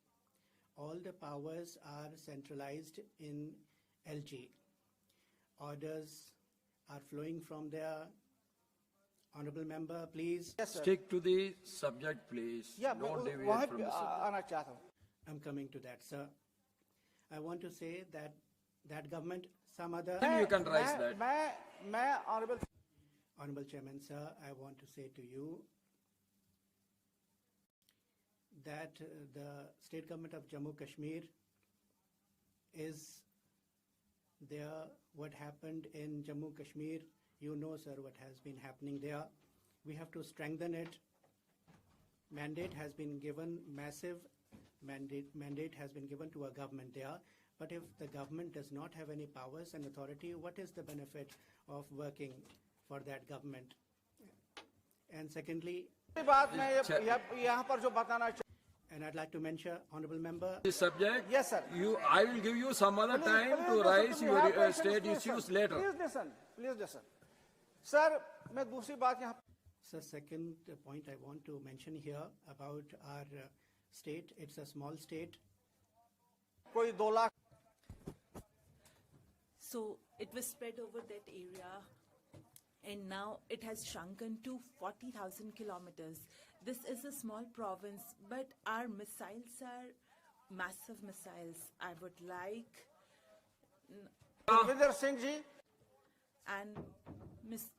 All the powers are centralized in LG. Orders are flowing from there. Honorable member, please.
Yes, sir.
Stick to the subject, please.
Yeah,
Don't deviate
वहाँ
from
पे
the subject.
आना चाहता हूँ.
I'm coming to that, sir. I want to say that that government, some other...
Then you can raise that.
मैं
Honorable Chairman, sir, I want to say to you that the state government of Jammu Kashmir is there. What happened in Jammu Kashmir, you know, sir, what has been happening there. We have to strengthen it. Mandate has been given, massive mandate has been given to a government there. But if the government does not have any powers and authority, what is the benefit of working for that government? And secondly, and I'd like to mention, honorable member.
This subject?
Yes, sir.
I will give you some other time to raise your state issues later.
Please listen. Sir, मैं दूसरी बात यहाँ.
Sir, second point I want to mention here about our state. It's a small state.
कोई 2 lakh.
So it was spread over that area, and now it has shrunken to 40,000 kilometers. This is a small province, but our missiles are massive missiles. I would like
Vinder Singh ji
and Miss.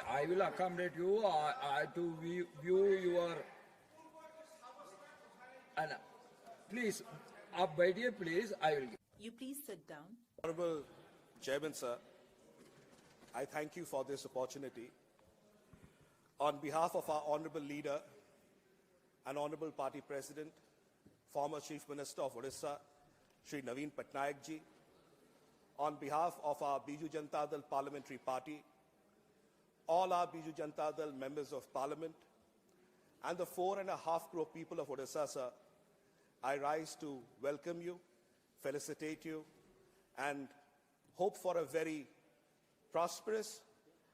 I will accommodate you to view your. And please, by dear, please, I will.
You please sit down.
Honorable Chairman, sir, I thank you for this opportunity. On behalf of our honorable leader and honorable party president, former Chief Minister of Odisha, Shri Naveen Patnaik ji, on behalf of our Biju Janata Dal Parliamentary Party, all our Biju Janata Dal members of Parliament, and the 4.5 crore people of Odisha, sir, I rise to welcome you, felicitate you, and hope for a very prosperous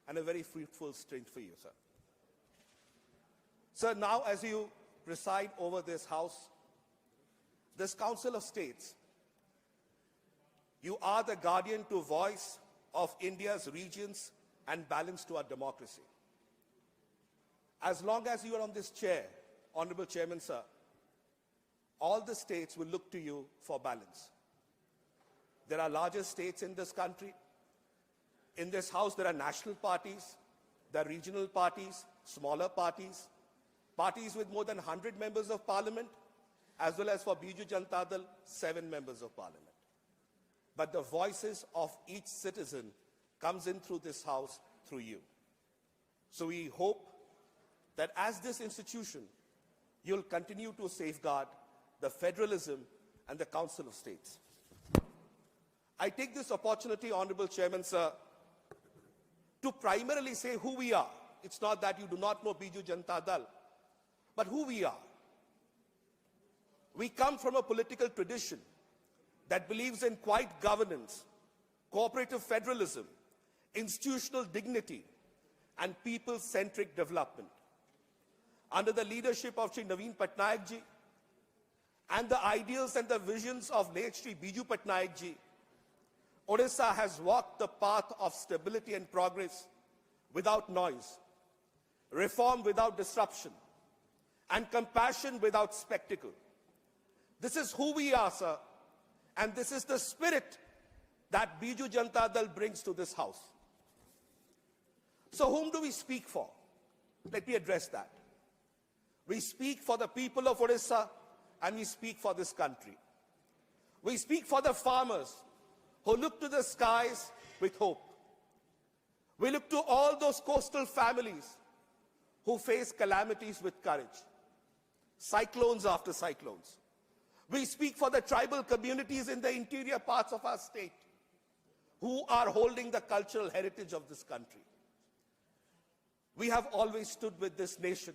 and a very fruitful string for you, sir. Sir, now as you preside over this House, this Council of States, you are the guardian to voice of India's regions and balance to our democracy. As long as you are on this chair, Honorable Chairman, sir, all the states will look to you for balance. There are larger states in this country. In this house, there are national parties, there are regional parties, smaller parties, parties with more than 100 members of parliament, as well as for Biju Janata Dal, 7 members of parliament. But the voices of each citizen comes in through this house, through you. So we hope that as this institution, you'll continue to safeguard the federalism and the Council of States. I take this opportunity, Honorable Chairman, sir, to primarily say who we are. It's not that you do not know Biju Janata Dal, but who we are. We come from a political tradition that believes in quiet governance, cooperative federalism, institutional dignity, and people-centric development. Under the leadership of Shri Naveen Patnaik ji and the ideals and the visions of late Shri Biju Patnaik ji, Odisha has walked the path of stability and progress without noise, reform without disruption, and compassion without spectacle. This is who we are, sir, and this is the spirit that Biju Janata Dal brings to this house. So whom do we speak for? Let me address that. We speak for the people of Odisha, and we speak for this country. We speak for the farmers who look to the skies with hope. We look to all those coastal families who face calamities with courage, cyclones after cyclones. We speak for the tribal communities in the interior parts of our state who are holding the cultural heritage of this country. We have always stood with this nation,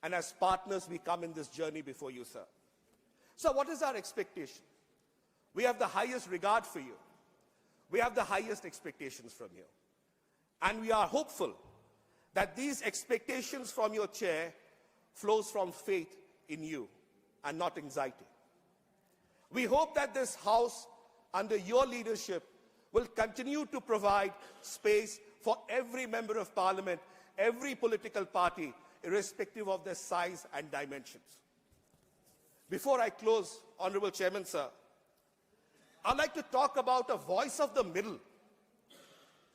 and as partners we come in this journey before you, sir. So what is our expectation? We have the highest regard for you. We have the highest expectations from you. And we are hopeful that these expectations from your chair flows from faith in you and not anxiety. We hope that this house, under your leadership, will continue to provide space for every member of parliament, every political party, irrespective of their size and dimensions. Before I close, Honorable Chairman, sir, I'd like to talk about a voice of the middle.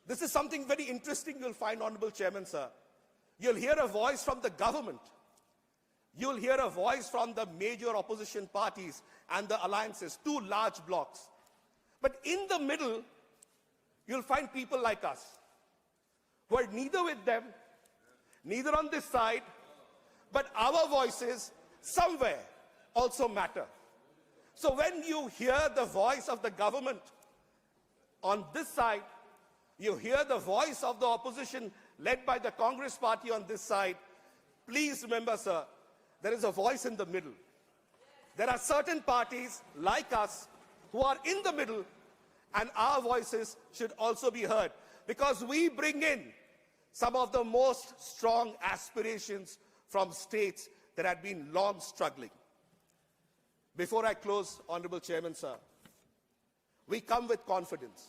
This is something very interesting you'll find, Honorable Chairman, sir. You'll hear a voice from the government. You'll hear a voice from the major opposition parties and the alliances, 2 large blocks. But in the middle, you'll find people like us, who are neither with them, neither on this side, but our voices somewhere also matter. So when you hear the voice of the government on this side, you hear the voice of the opposition led by the Congress party on this side, please remember, sir, there is a voice in the middle. There are certain parties like us who are in the middle, and our voices should also be heard, because we bring in some of the most strong aspirations from states that had been long struggling. Before I close, Honorable Chairman, sir, we come with confidence.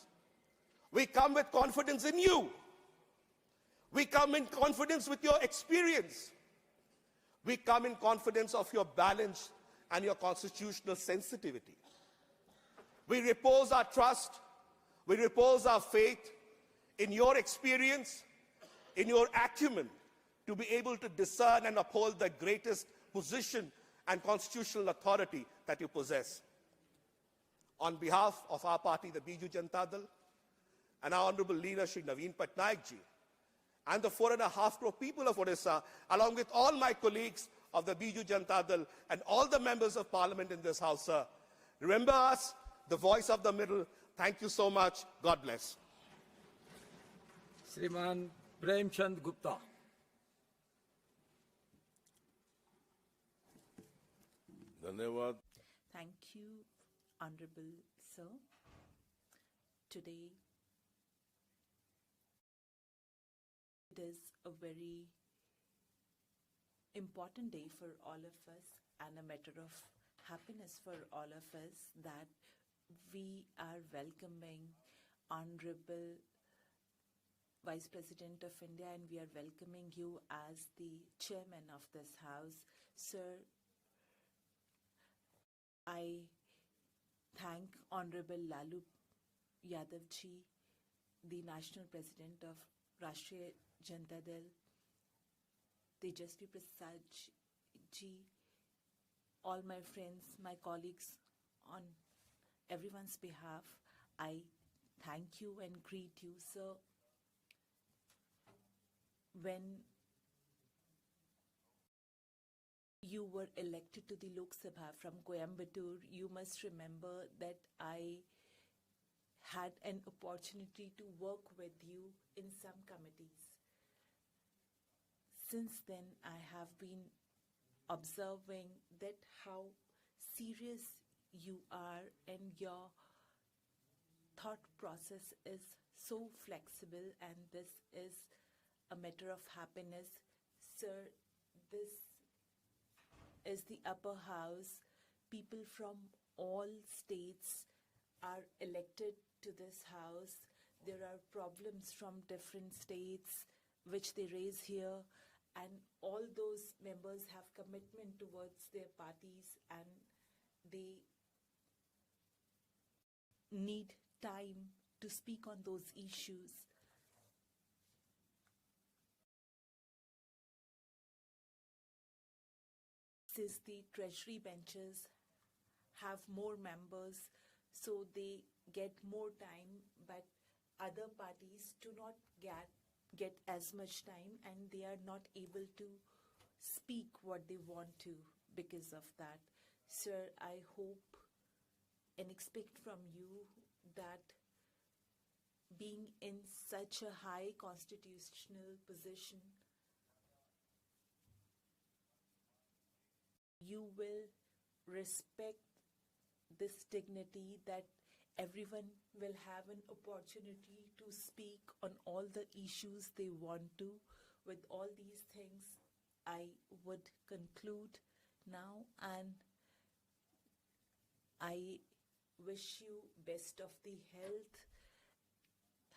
We come with confidence in you. We come in confidence with your experience. We come in confidence of your balance and your constitutional sensitivity. We repose our trust, we repose our faith in your experience, in your acumen, to be able to discern and uphold the greatest position and constitutional authority that you possess. On behalf of our party, the Biju Janata Dal, and our honorable leader, Shri Naveen Patnaik ji, and the 4.5 crore people of Odisha, along with all my colleagues of the Biju Janata Dal and all the members of parliament in this house, sir, remember us, the voice of the middle. Thank you so much. God bless.
Shriman Premchand Gupta.
Thank you, Honorable Sir. Today, it is a very important day for all of us and a matter of happiness for all of us that we are welcoming Honorable Vice President of India, and we are welcoming you as the chairman of this house. Sir, I thank Honorable Lalu Yadav ji, the National President of Rashtriya Janata Dal, Tejasvi Prasad ji, all my friends, my colleagues, on everyone's behalf, I thank you and greet you, sir. When you were elected to the Lok Sabha from Coimbatore, you must remember that I had an opportunity to work with you in some committees. Since then, I have been observing that how serious you are and your thought process is so flexible, and this is a matter of happiness. Sir, this is the upper house. People from all states are elected to this house. There are problems from different states which they raise here, and all those members have commitment towards their parties, and they need time to speak on those issues. Since the treasury benches have more members, so they get more time, but other parties do not get as much time, and they are not able to speak what they want to because of that. Sir, I hope and expect from you that being in such a high constitutional position, you will respect this dignity, that everyone will have an opportunity to speak on all the issues they want to. With all these things, I would conclude now, and I wish you best of the health,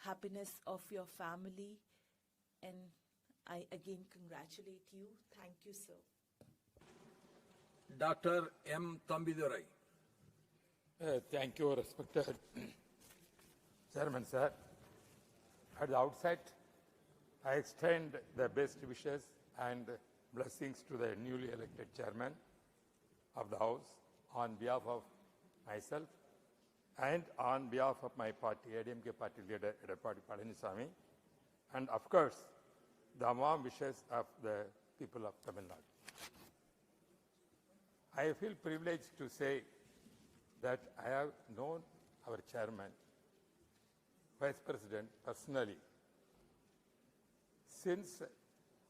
happiness of your family, and I again congratulate you. Thank you, sir.
Dr. M. Tambidurai.
Thank you, respected Chairman, sir. At the outset, I extend the best wishes and blessings to the newly elected Chairman of the House on behalf of myself and on behalf of my party, ADMK party leader, Edapadi Palaniswamy, and of course, the warm wishes of the people of Tamil Nadu. I feel privileged to say that I have known our chairman, Vice President, personally since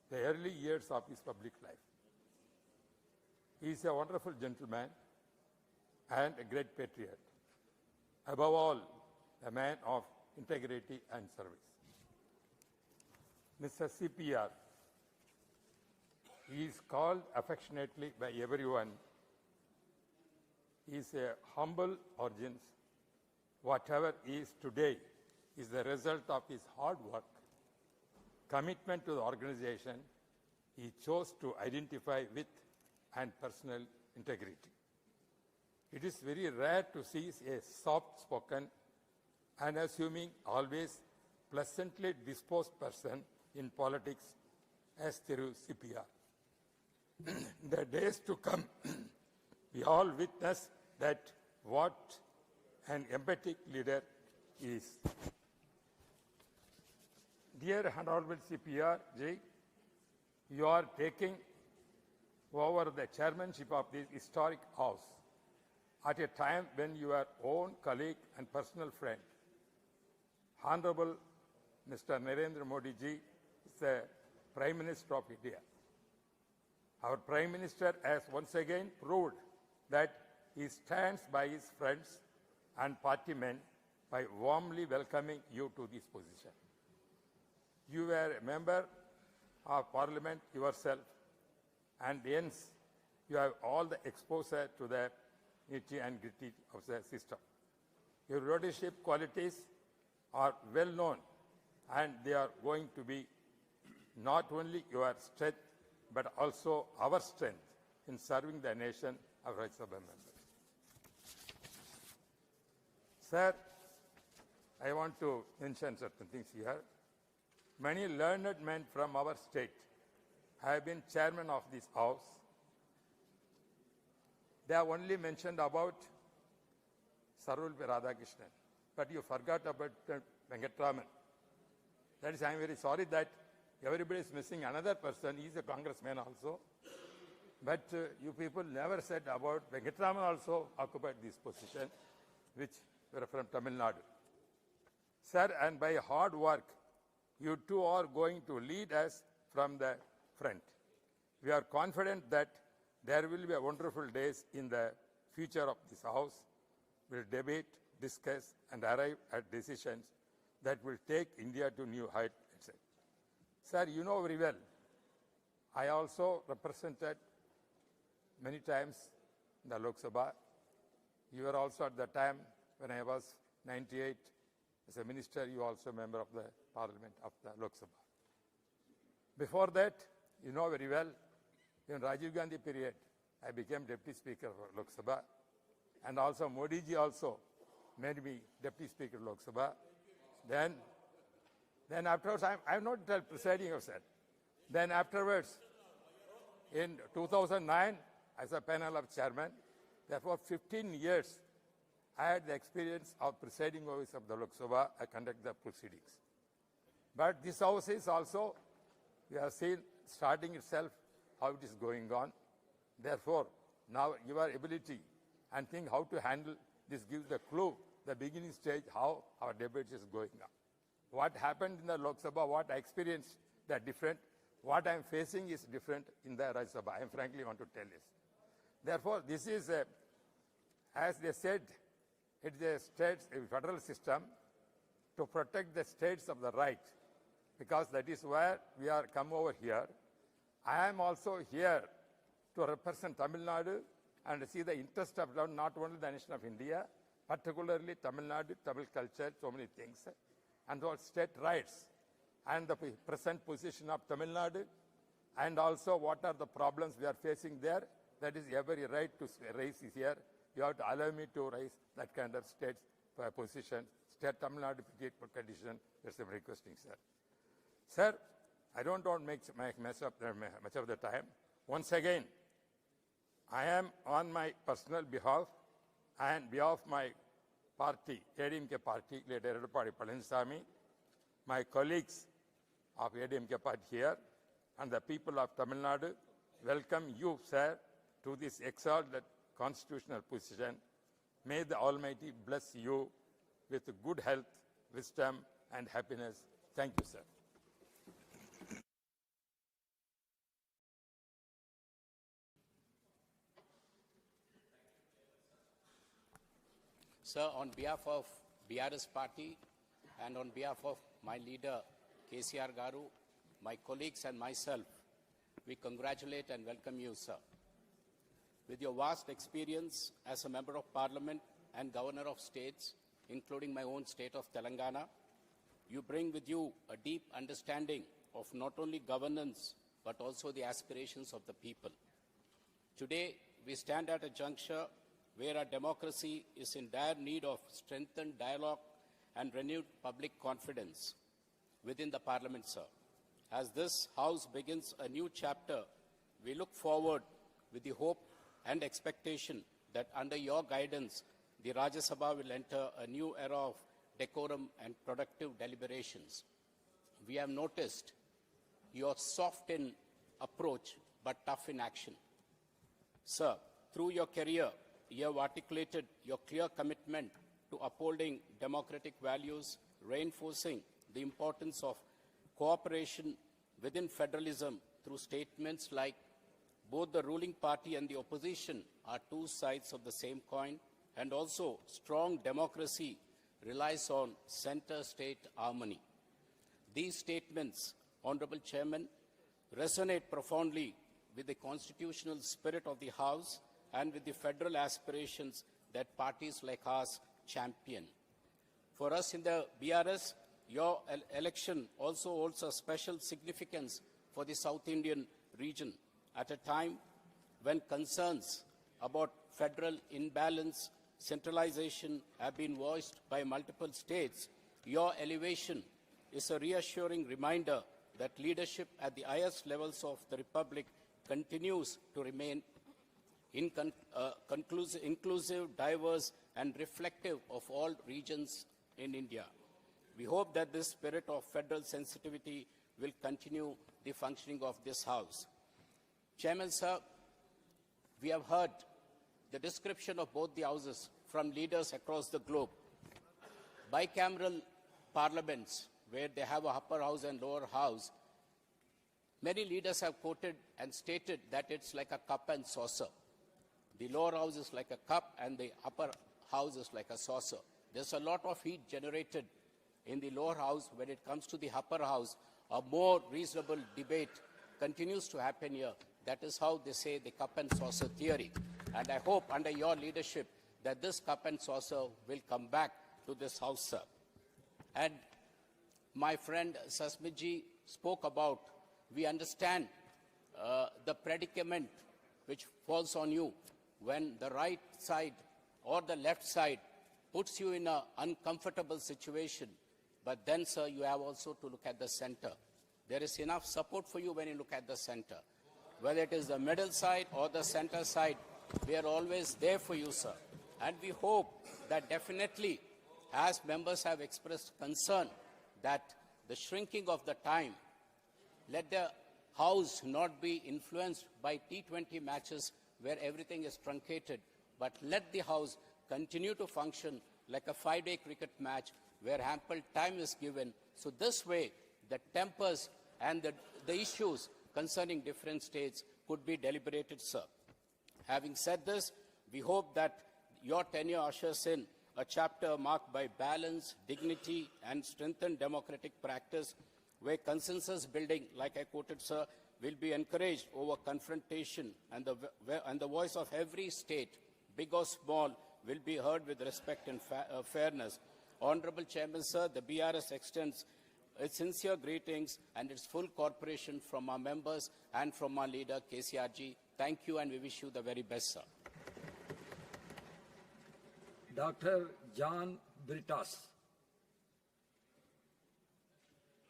the early years of his public life. He is a wonderful gentleman and a great patriot. Above all, a man of integrity and service. Mr. CPR, he is called affectionately by everyone. He is a humble origins. Whatever he is today is the result of his hard work, commitment to the organization he chose to identify with, and personal integrity. It is very rare to see a soft-spoken, unassuming, always pleasantly disposed person in politics as Thiru CPR. In the days to come, we all witness that what an empathic leader is. Dear Honorable CPR Ji, you are taking over the chairmanship of this historic house at a time when your own colleague and personal friend, Honorable Mr. Narendra Modi Ji, is the Prime Minister of India. Our Prime Minister has once again proved that he stands by his friends and party men by warmly welcoming you to this position. You were a member of Parliament yourself, and hence you have all the exposure to the nitty and gritty of the system. Your leadership qualities are well known, and they are going to be not only your strength, but also our strength in serving the nation of Rajya Sabha members. Sir, I want to mention certain things here. Many learned men from our state have been chairman of this house. They have only mentioned about Sarulbi Radhakrishnan, but you forgot about Venkatraman. That is, I am very sorry that everybody is missing another person. He is a congressman also. But you people never said about Venkatraman also occupied this position, which were from Tamil Nadu. Sir, and by hard work, you two are going to lead us from the front. We are confident that there will be wonderful days in the future of this house. We'll debate, discuss, and arrive at decisions that will take India to new heights. Sir, you know very well, I also represented many times in the Lok Sabha. You were also at the time when I was 98 as a minister, you also a member of the parliament of the Lok Sabha. Before that, you know very well, in Rajiv Gandhi period, I became deputy speaker of Lok Sabha, and also Modi ji also made me deputy speaker of Lok Sabha. Then afterwards, I'm not presiding officer. Then afterwards, in 2009, as a panel of chairman, therefore 15 years, I had the experience of presiding office of the Lok Sabha. I conduct the proceedings. But this house is also, we have seen starting itself, how it is going on. Therefore, now your ability and think how to handle this gives the clue, the beginning stage, how our debate is going on. What happened in the Lok Sabha, what I experienced, they are different. What I am facing is different in the Rajya Sabha. I frankly want to tell this. Therefore, this is, as they said, it is a federal system to protect the states of the right, because that is where we are come over here. I am also here to represent Tamil Nadu and see the interest of not only the nation of India, particularly Tamil Nadu, Tamil culture, so many things, and all state rights, and the present position of Tamil Nadu, and also what are the problems we are facing there. That is every right to raise is here. You have to allow me to raise that kind of state position, state Tamil Nadu condition. That's what I'm requesting, sir. Sir, I don't want to make mess up much of the time. Once again, I am on my personal behalf and behalf of my party, ADMK party, leader Edupadi Palaniswamy, my colleagues of ADMK party here, and the people of Tamil Nadu, welcome you, sir, to this exalted constitutional position. May the Almighty bless you with good health, wisdom, and happiness. Thank you, sir.
Sir, on behalf of BRS party and on behalf of my leader, Kesari Garu, my colleagues and myself, we congratulate and welcome you, sir. With your vast experience as a member of parliament and governor of states, including my own state of Telangana, you bring with you a deep understanding of not only governance, but also the aspirations of the people. Today, we stand at a juncture where our democracy is in dire need of strengthened dialogue and renewed public confidence within the parliament, sir. As this house begins a new chapter, we look forward with the hope and expectation that under your guidance, the Rajya Sabha will enter a new era of decorum and productive deliberations. We have noticed your soft in approach but tough in action. Sir, through your career, you have articulated your clear commitment to upholding democratic values, reinforcing the importance of cooperation within federalism through statements like both the ruling party and the opposition are two sides of the same coin, and also strong democracy relies on center-state harmony. These statements, Honorable Chairman, resonate profoundly with the constitutional spirit of the House and with the federal aspirations that parties like ours champion. For us in the BRS, your election also holds a special significance for the South Indian region at a time when concerns about federal imbalance centralization have been voiced by multiple states, your elevation is a reassuring reminder that leadership at the highest levels of the Republic continues to remain inclusive, diverse, and reflective of all regions in India. We hope that this spirit of federal sensitivity will continue the functioning of this House. Chairman, sir, we have heard the description of both the houses from leaders across the globe. Bicameral parliaments, where they have a upper house and lower house, many leaders have quoted and stated that it's like a cup and saucer. The lower house is like a cup and the upper house is like a saucer. There's a lot of heat generated in the lower house. When it comes to the upper house, a more reasonable debate continues to happen here. That is how they say the cup and saucer theory. And I hope under your leadership that this cup and saucer will come back to this House, sir. And my friend Sasmitji spoke about, we understand the predicament which falls on you when the right side or the left side puts you in an uncomfortable situation. But then, sir, you have also to look at the center. There is enough support for you when you look at the center. Whether it is the middle side or the center side, we are always there for you, sir. And we hope that definitely, as members have expressed concern, that the shrinking of the time, let the House not be influenced by T20 matches where everything is truncated, but let the House continue to function like a 5-day cricket match where ample time is given. So this way, the tempers and the issues concerning different states could be deliberated, sir. Having said this, we hope that your tenure ushers in a chapter marked by balance, dignity, and strengthened democratic practice, where consensus building, like I quoted, sir, will be encouraged over confrontation, and the voice of every state, big or small, will be heard with respect and fairness. Honorable Chairman, sir, the BRS extends its sincere greetings and its full cooperation from our members and from our leader, KCRG. Thank you, and we wish you the very best, sir.
Dr. John Britas.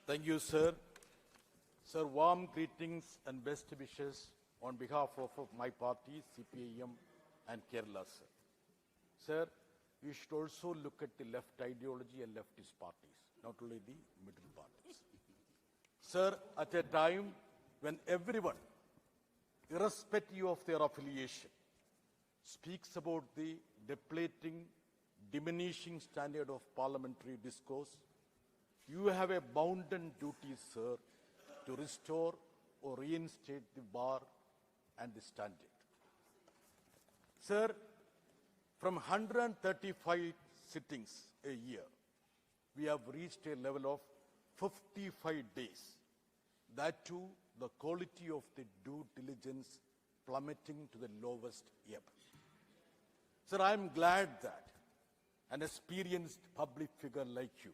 Thank you, sir. Sir, warm greetings and best wishes on behalf of my party, CPIM, and Kerala, sir. Sir, you should also look at the left ideology and leftist parties, not only the middle parties. Sir, at a time when everyone, irrespective of their affiliation, speaks about the depleting, diminishing standard of parliamentary discourse, you have a bounden duty, sir, to restore or reinstate the bar and the standard. Sir, from 135 sittings a year, we have reached a level of 55 days. That too, the quality of the due diligence plummeting to the lowest ebb. Sir, I am glad that an experienced public figure like you,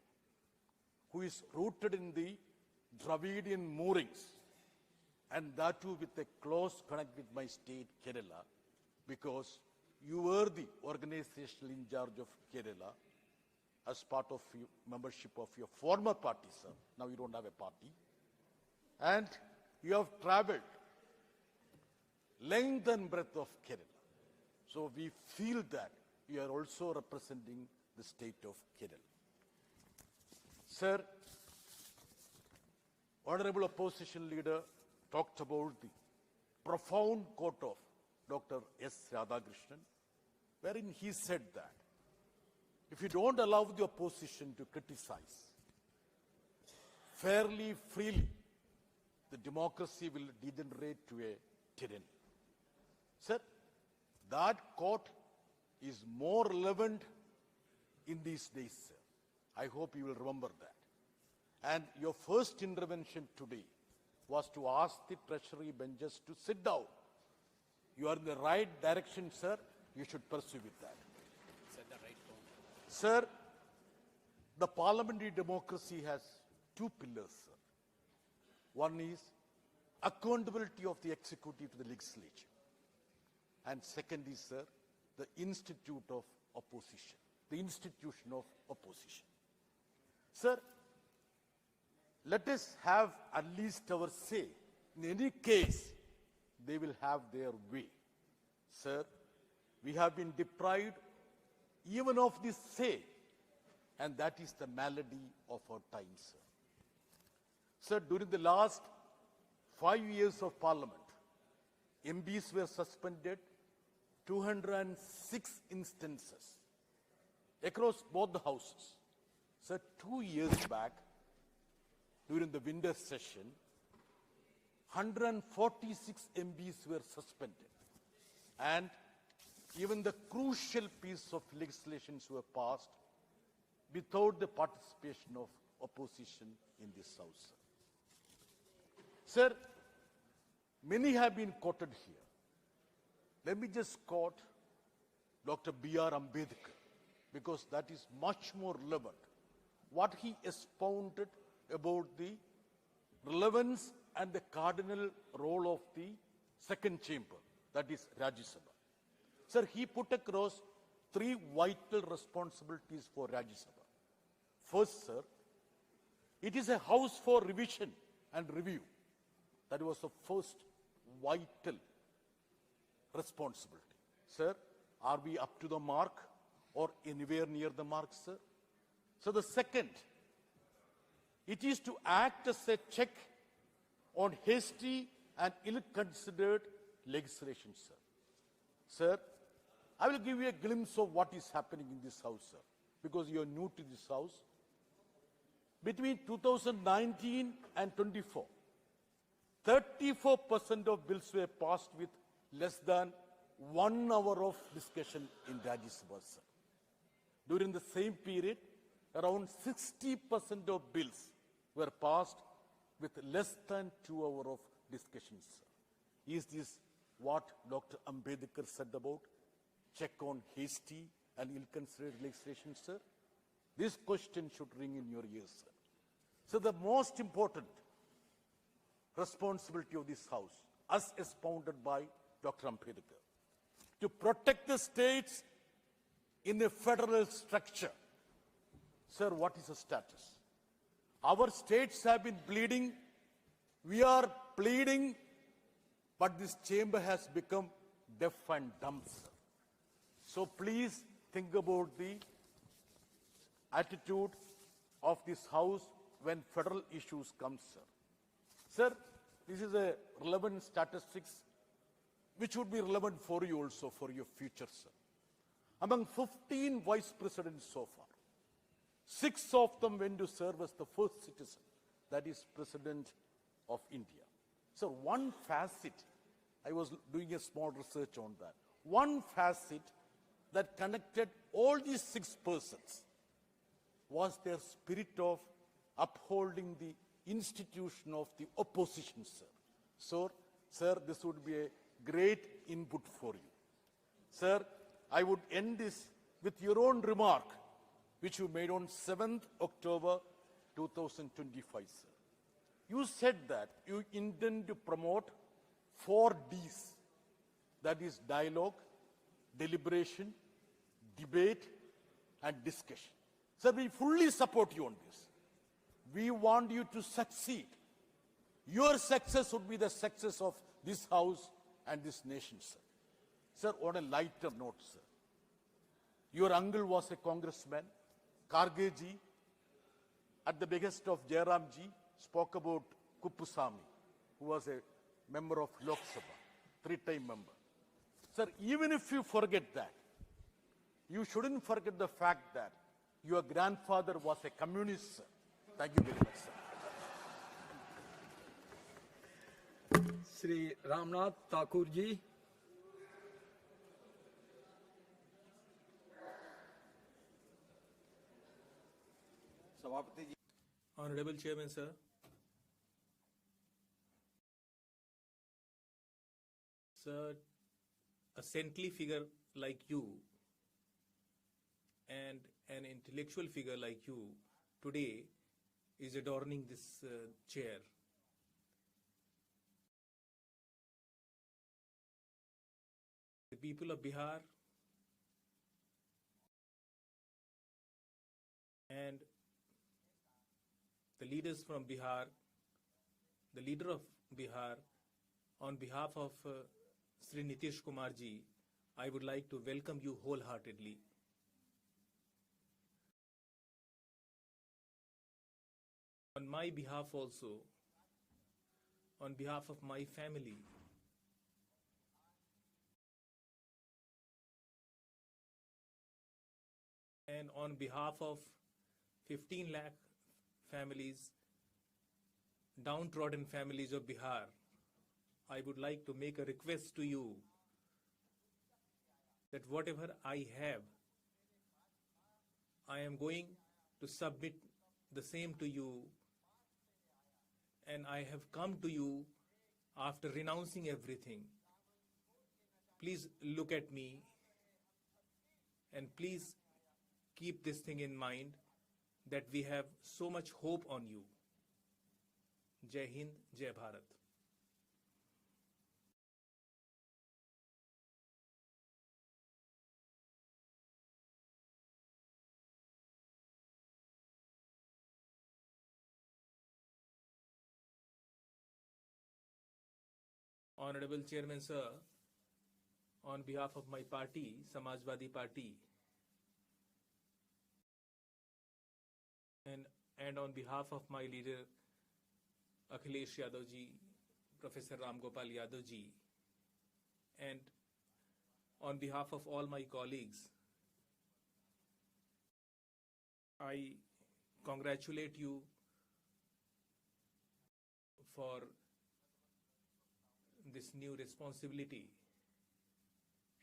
who is rooted in the Dravidian moorings, and that too with a close connect with my state, Kerala, because you were the organizational in charge of Kerala as part of your membership of your former party, sir. Now you don't have a party. And you have traveled length and breadth of Kerala. So we feel that you are also representing the state of Kerala. Sir, Honorable Opposition Leader talked about the profound quote of Dr. S. Radhakrishnan, wherein he said that if you don't allow the opposition to criticize fairly, freely, the democracy will degenerate to a tyranny. Sir, that quote is more relevant in these days, sir. I hope you will remember that. And your first intervention today was to ask the Treasury benches to sit down. You are in the right direction, sir. You should pursue with that.
Set the right tone.
Sir, the parliamentary democracy has two pillars, sir. One is accountability of the executive to the legislature. And second is, sir, the institute of opposition, the institution of opposition. Sir, let us have at least our say. In any case, they will have their way. Sir, we have been deprived even of this say, and that is the malady of our times, sir. Sir, during the last 5 years of Parliament, MPs were suspended 206 instances across both the houses. Sir, 2 years back, during the winter session, 146 MPs were suspended. And even the crucial piece of legislations were passed without the participation of opposition in this House. Sir, many have been quoted here. Let me just quote Dr. B.R. Ambedkar, because that is much more relevant. What he expounded about the relevance and the cardinal role of the second chamber, that is Rajya Sabha. Sir, he put across 3 vital responsibilities for Rajya Sabha. First, sir, it is a house for revision and review. That was the first vital responsibility. Sir, are we up to the mark or anywhere near the mark, sir? So the second, it is to act as a check on hasty and ill-considered legislation, sir. Sir, I will give you a glimpse of what is happening in this House, sir, because you are new to this House. Between 2019 and 24, 34% of bills were passed with less than 1 hour of discussion in Rajya Sabha, sir. During the same period, around 60% of bills were passed with less than 2 hours of discussion, sir. Is this what Dr. Ambedkar said about check on hasty and ill-considered legislation, sir? This question should ring in your ears, sir. So the most important responsibility of this House, as expounded by Dr. Ambedkar, to protect the states in a federal structure. Sir, what is the status? Our states have been pleading, we are pleading, but this chamber has become deaf and dumb, sir. So please think about the attitude of this House when federal issues come, sir. Sir, this is a relevant statistics which would be relevant for you also for your future, sir. Among 15 vice presidents so far, 6 of them went to serve as the first citizen, that is President of India. So one facet, I was doing a small research on that, one facet that connected all these 6 persons was their spirit of upholding the institution of the opposition, sir. So, sir, this would be a great input for you. Sir, I would end this with your own remark, which you made on 7th October 2025, sir. You said that you intend to promote 4 Ds, that is dialogue, deliberation, debate, and discussion. Sir, we fully support you on this. We want you to succeed. Your success would be the success of this House and this nation, sir. Sir, on a lighter note, sir, your uncle was a congressman. Karge ji, at the behest of Jairam ji, spoke about Kuppusamy, who was a member of Lok Sabha, 3-time member. Sir, even if you forget that, you shouldn't forget the fact that your grandfather was a communist, sir. Thank you very much, sir.
Sri Ramnath Thakur ji.
Honorable Chairman, sir. Sir, a saintly figure like you and an intellectual figure like you today is adorning this chair. The people of Bihar and the leaders from Bihar, the leader of Bihar, on behalf of Sri Nitish Kumar ji, I would like to welcome you wholeheartedly. On my behalf also, on behalf of my family, and on behalf of 15 lakh families, downtrodden families of Bihar, I would like to make a request to you that whatever I have, I am going to submit the same to you, and I have come to you after renouncing everything. Please look at me and please keep this thing in mind that we have so much hope on you. Jai Hind, Jai Bharat. Honorable Chairman Sir, on behalf of my party, Samajwadi Party, and on behalf of my leader, Akhilesh Yadav ji, Professor Ram Gopal Yadav ji, and on behalf of all my colleagues, I congratulate you for this new responsibility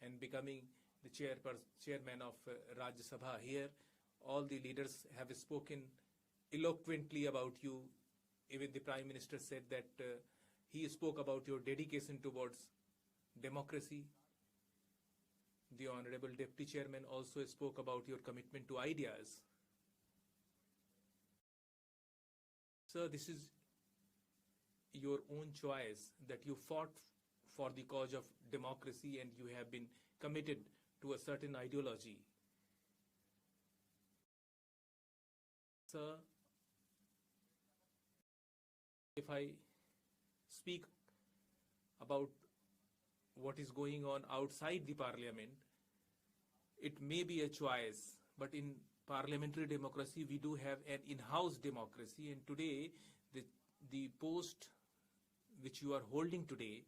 and becoming the chairman of Rajya Sabha. Here, all the leaders have spoken eloquently about you. Even the Prime Minister said that he spoke about your dedication towards democracy. The Honorable Deputy Chairman also spoke about your commitment to ideas. Sir, this is your own choice that you fought for the cause of democracy and you have been committed to a certain ideology. Sir, if I speak about what is going on outside the parliament, it may be a choice, but in parliamentary democracy, we do have an in-house democracy, and today, the post which you are holding today,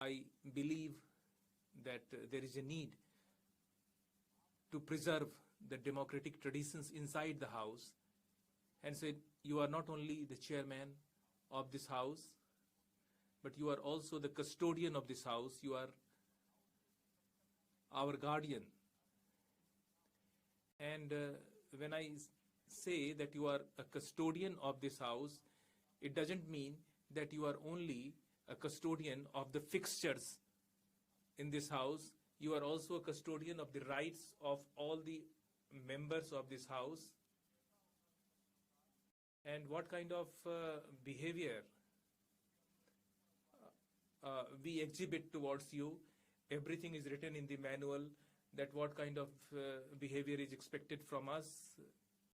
I believe that there is a need to preserve the democratic traditions inside the house, and said you are not only the chairman of this house, but you are also the custodian of this house. You are our guardian. And when I say that you are a custodian of this house, it doesn't mean that you are only a custodian of the fixtures in this house. You are also a custodian of the rights of all the members of this house. And what kind of behavior we exhibit towards you. Everything is written in the manual that what kind of behavior is expected from us